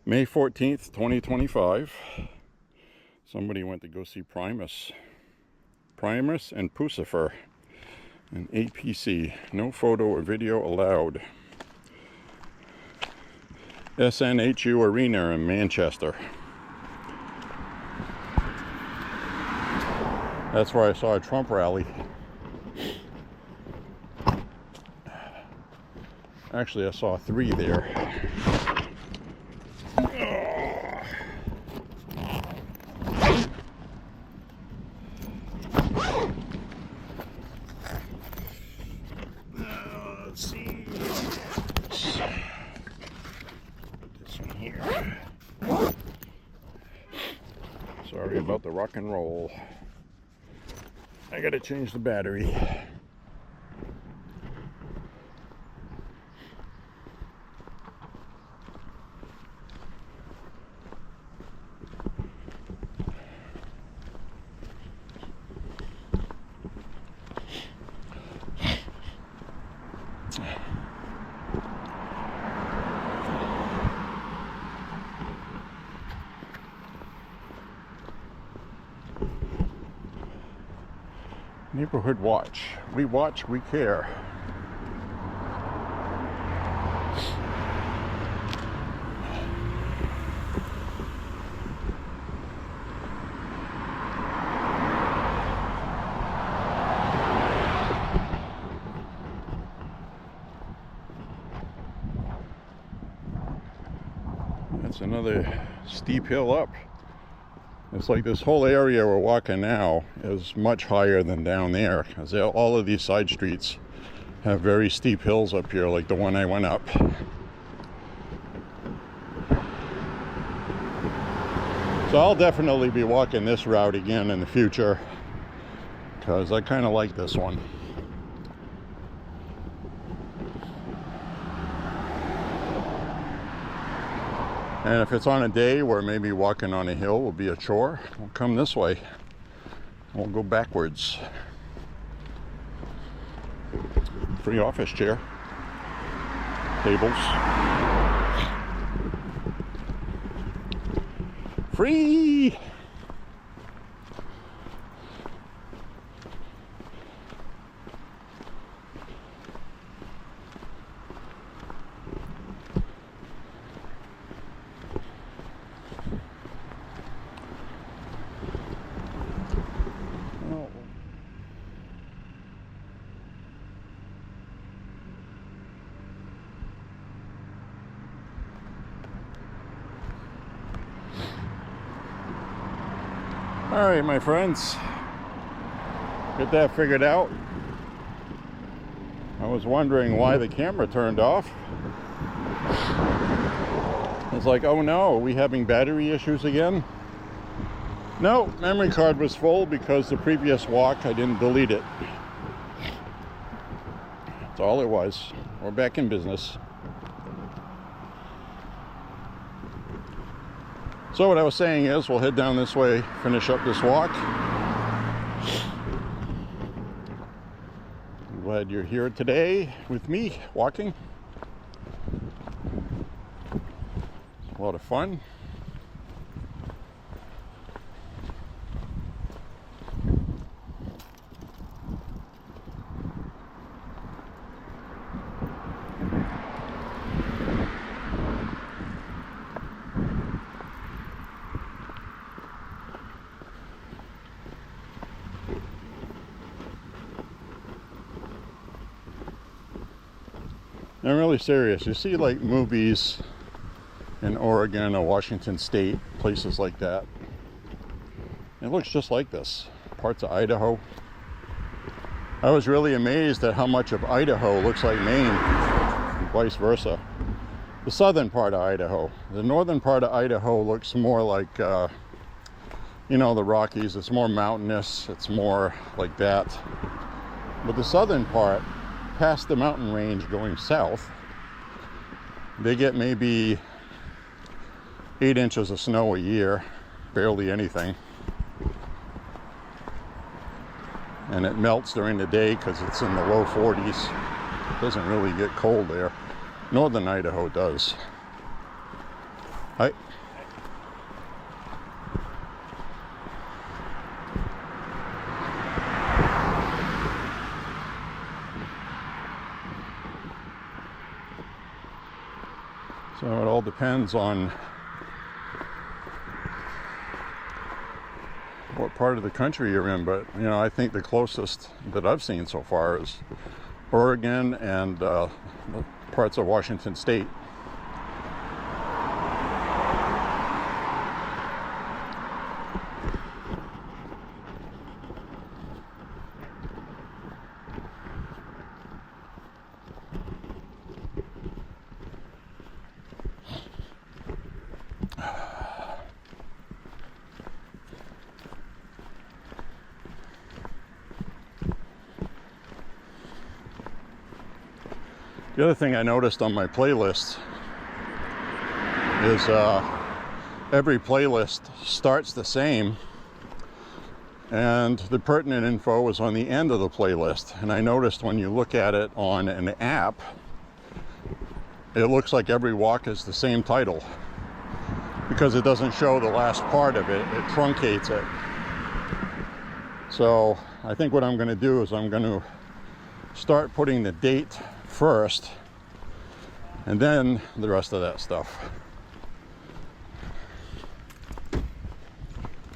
May 14th, 2025. Somebody went to go see Primus. Primus and Pucifer. An APC. No photo or video allowed. SNHU Arena in Manchester. That's where I saw a Trump rally. Actually, I saw 3 there. Let's see. Put this in here. Sorry about the rock and roll. I gotta change the battery. Neighborhood watch. We watch, we care. That's another steep hill up. It's like this whole area we're walking now is much higher than down there, because all of these side streets have very steep hills up here, like the one I went up. So I'll definitely be walking this route again in the future, because I kind of like this one. And if it's on a day where maybe walking on a hill will be a chore, we'll come this way. We'll go backwards. Free office chair. Tables. Free! All right, my friends, get that figured out. I was wondering why the camera turned off. I was like, oh no, are we having battery issues again? No, memory card was full because the previous walk I didn't delete it. That's all it was. We're back in business. So what I was saying is, we'll head down this way, finish up this walk. I'm glad you're here today with me, walking. It's a lot of fun. I'm really serious. You see like movies in Oregon or Washington State, places like that. It looks just like this. Parts of Idaho. I was really amazed at how much of Idaho looks like Maine, and vice versa. The southern part of Idaho. The northern part of Idaho looks more like, you know, the Rockies. It's more mountainous. It's more like that. But the southern part, past the mountain range going south, they get maybe 8 inches of snow a year, barely anything. And it melts during the day because it's in the low 40s. It doesn't really get cold there. Northern Idaho does. Hi. So it all depends on what part of the country you're in, but you know, I think the closest that I've seen so far is Oregon and parts of Washington State. The other thing I noticed on my playlist is every playlist starts the same, and the pertinent info is on the end of the playlist. And I noticed when you look at it on an app, it looks like every walk is the same title, because it doesn't show the last part of it. It truncates it. So I think what I'm going to do is I'm going to start putting the date first and then the rest of that stuff.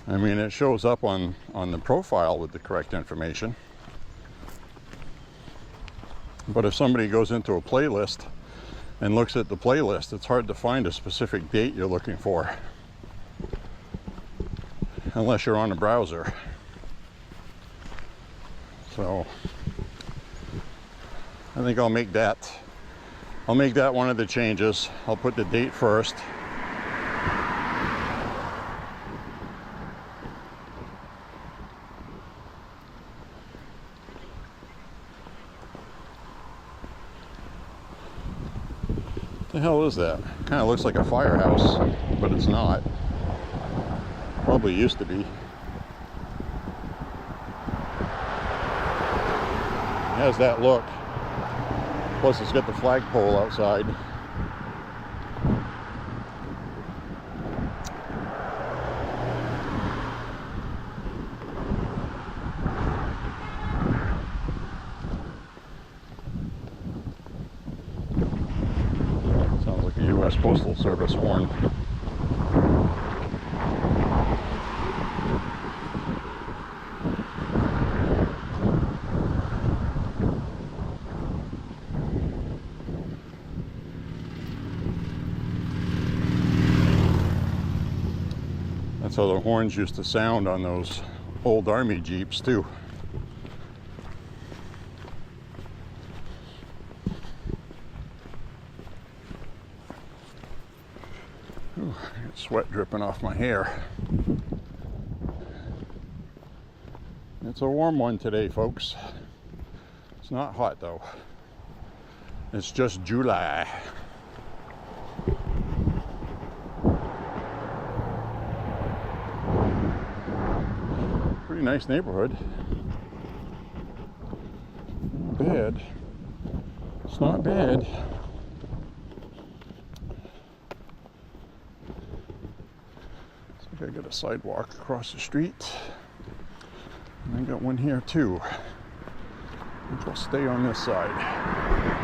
I mean, it shows up on the profile with the correct information. But if somebody goes into a playlist and looks at the playlist, it's hard to find a specific date you're looking for, unless you're on a browser. So I think I'll make that one of the changes. I'll put the date first. What the hell is that? Kind of looks like a firehouse, but it's not. Probably used to be. It has that look. Plus it's got the flagpole outside. Sounds like a U.S. Postal Service horn. That's how the horns used to sound on those old Army Jeeps too. Ooh, I got sweat dripping off my hair. It's a warm one today, folks. It's not hot though. It's just July. Pretty nice neighborhood. Not bad. It's not bad. Looks like I got a sidewalk across the street. And I got one here too. I think I'll stay on this side.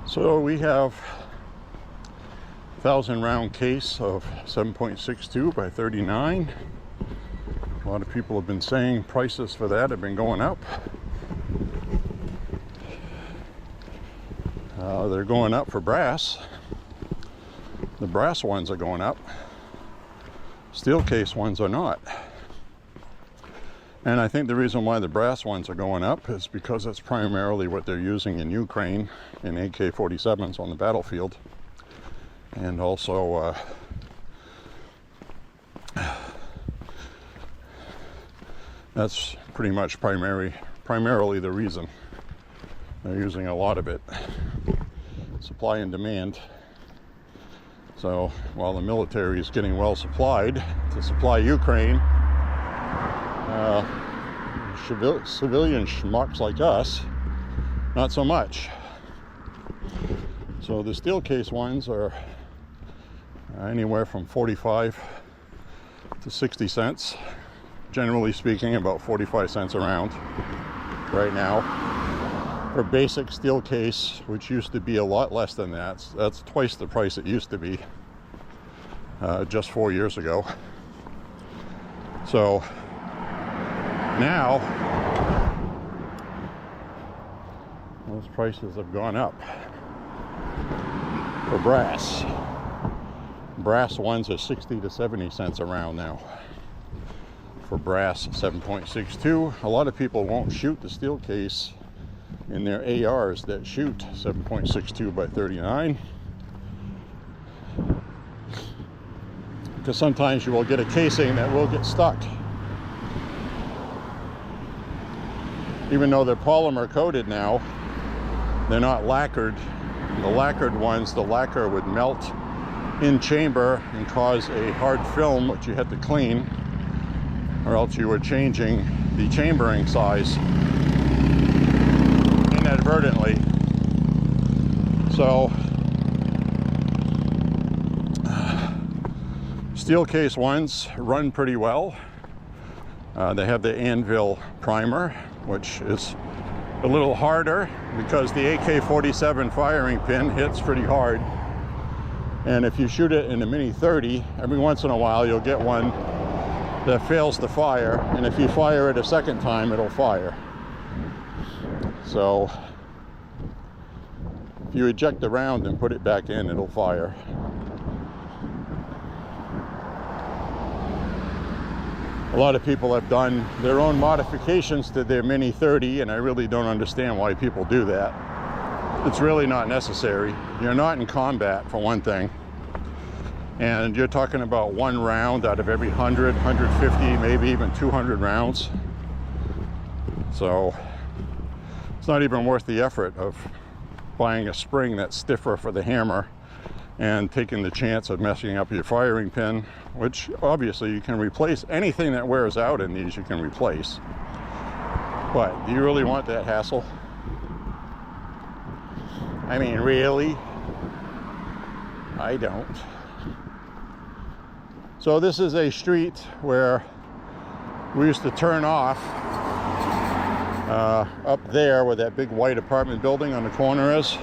So we have 1,000 round case of 7.62 by 39. A lot of people have been saying prices for that have been going up. They're going up for brass. The brass ones are going up. Steel case ones are not. And I think the reason why the brass ones are going up is because that's primarily what they're using in Ukraine in AK-47s on the battlefield. And also that's pretty much primarily the reason. They're using a lot of it. Supply and demand. So while the military is getting well supplied to supply Ukraine, civilian schmucks like us, not so much. So the steel case ones are anywhere from 45 to 60 cents. Generally speaking, about 45 cents a round right now. For basic steel case, which used to be a lot less than that. That's twice the price it used to be just 4 years ago. So now those prices have gone up for brass. Brass ones are 60 to 70 cents a round now. For brass 7.62. A lot of people won't shoot the steel case in their ARs that shoot 7.62 by 39. Because sometimes you will get a casing that will get stuck. Even though they're polymer coated now, they're not lacquered. The lacquered ones, the lacquer would melt in chamber and cause a hard film, which you had to clean, or else you were changing the chambering size inadvertently. So steel case ones run pretty well. They have the anvil primer, which is a little harder because the AK-47 firing pin hits pretty hard. And if you shoot it in a Mini 30, every once in a while you'll get one that fails to fire, and if you fire it a second time, it'll fire. So if you eject the round and put it back in, it'll fire. A lot of people have done their own modifications to their Mini 30, and I really don't understand why people do that. It's really not necessary. You're not in combat, for one thing. And you're talking about one round out of every 100, 150, maybe even 200 rounds. So it's not even worth the effort of buying a spring that's stiffer for the hammer and taking the chance of messing up your firing pin, which obviously you can replace. Anything that wears out in these you can replace. But do you really want that hassle? I mean, really? I don't. So this is a street where we used to turn off up there where that big white apartment building on the corner is.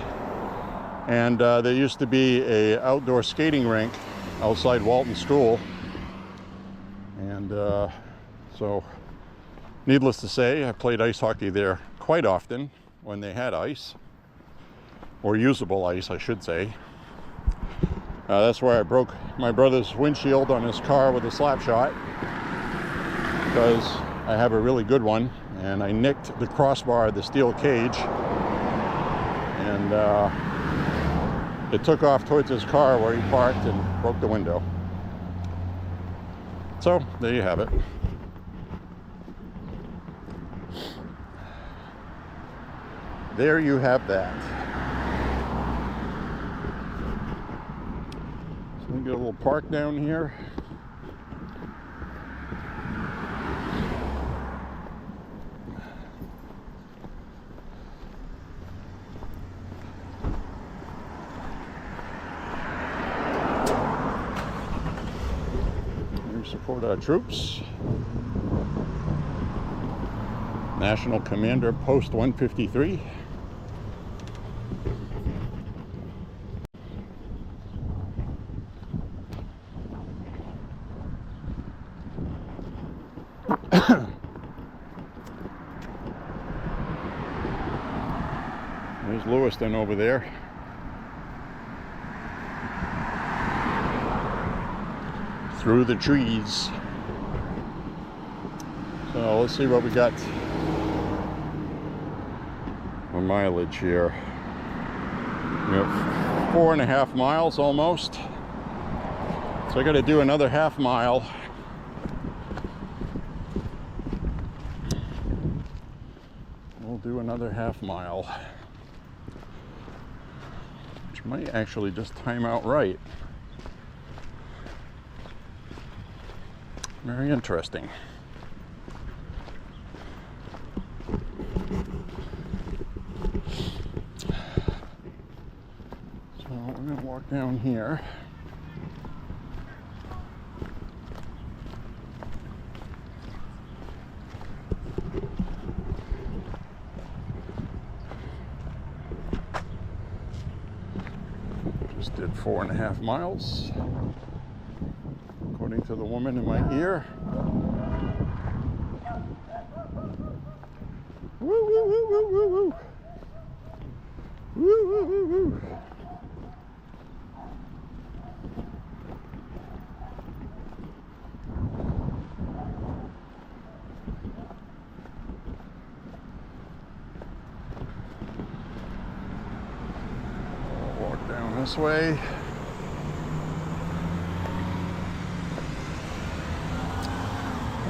And there used to be a outdoor skating rink outside Walton School. And so needless to say, I played ice hockey there quite often when they had ice, or usable ice, I should say. That's where I broke my brother's windshield on his car with a slap shot, because I have a really good one, and I nicked the crossbar of the steel cage, and it took off towards his car where he parked and broke the window. So there you have it. There you have that. So we get a little park down here. We support our troops. National Commander Post 153. There's Lewiston over there. Through the trees. So let's see what we got for mileage here. We have 4.5 miles almost. So I got to do another half mile. We'll do another half mile, which might actually just time out right. Very interesting. So we're going to walk down here. Just did 4.5 miles. According to the woman in my ear. Woo, woo, woo, woo, woo, woo. Woo, woo, woo, woo. this way.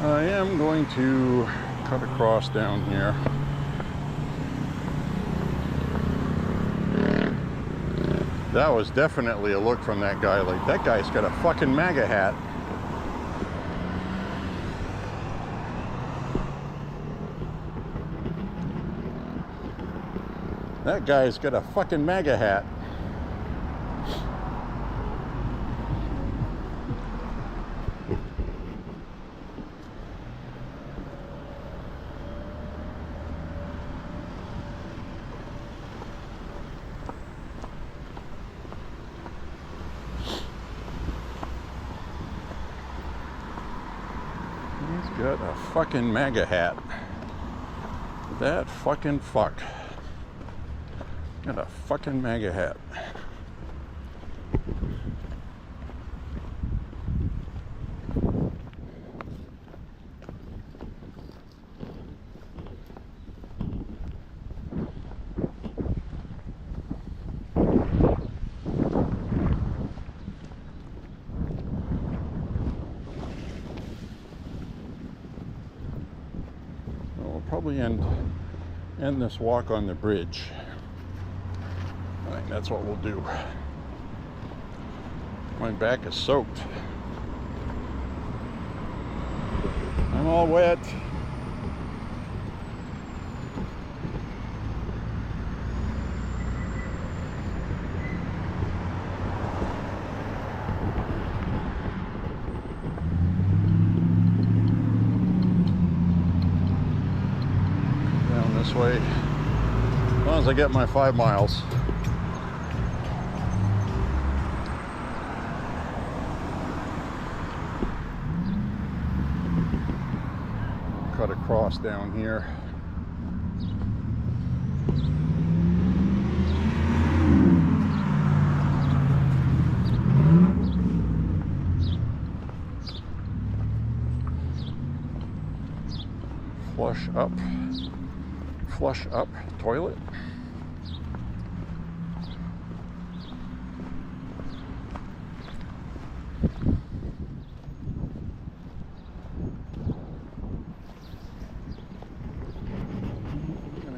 I am going to cut across down here. That was definitely a look from that guy. Like, that guy's got a fucking MAGA hat. That guy's got a fucking MAGA hat. He's got a fucking MAGA hat. That fucking fuck. Got a fucking MAGA hat. We'll probably end this walk on the bridge. I think that's what we'll do. My back is soaked. I'm all wet. Down this way. As long as I get my 5 miles. Cut across down here. Flush up toilet.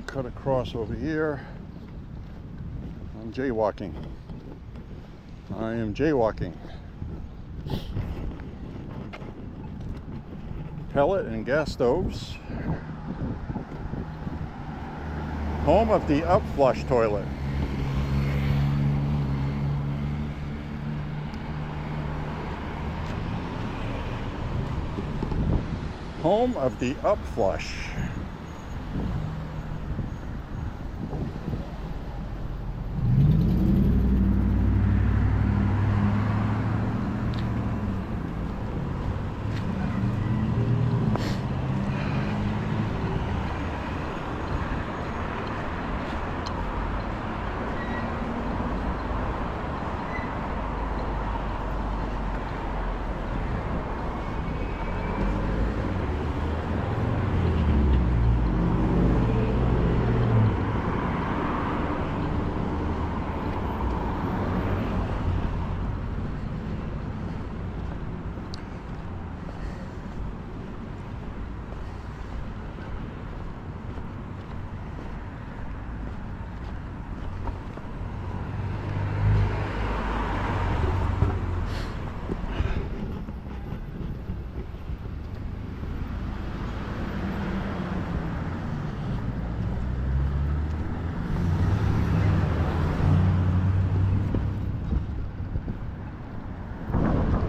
Cut across over here. I'm jaywalking. I am jaywalking. Pellet and gas stoves. Home of the upflush toilet. Home of the upflush.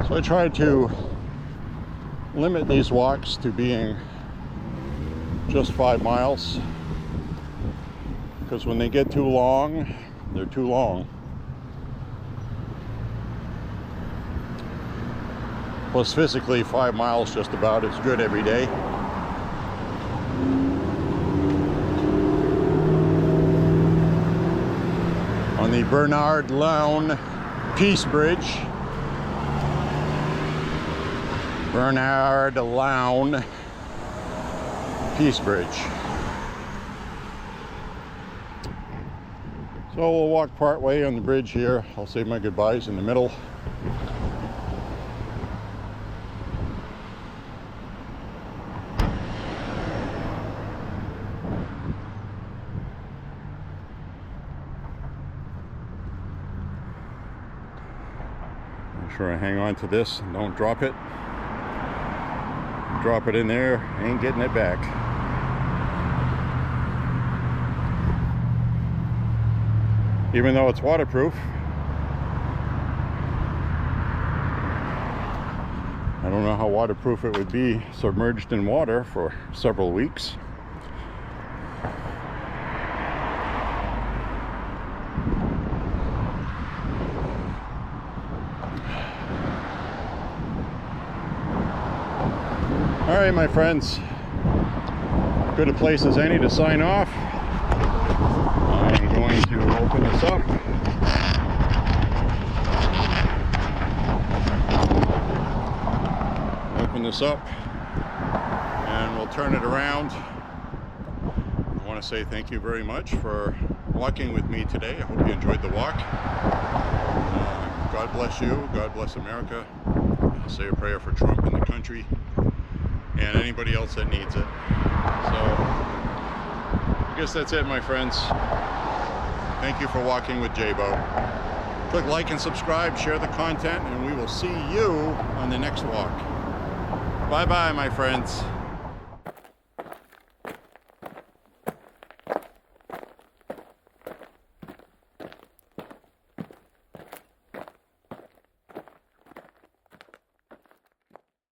So I try to limit these walks to being just 5 miles, because when they get too long, they're too long. Plus physically 5 miles just about is good every day. On the Bernard Lown Peace Bridge. Bernard Lown Peace Bridge. So So we'll walk part way on the bridge here. I'll say my goodbyes in the middle. Make sure I hang on to this and don't drop it. Drop it in there, ain't getting it back. Even though it's waterproof, I don't know how waterproof it would be submerged in water for several weeks. All right, my friends, good a place as any to sign off. I'm going to open this up. Open this up and we'll turn it around. I want to say thank you very much for walking with me today. I hope you enjoyed the walk. God bless you. God bless America. Say a prayer for Trump and the country and anybody else that needs it. So I guess that's it, my friends. Thank you for walking with J.Beau. Click like and subscribe, share the content, and we will see you on the next walk. Bye bye, my friends.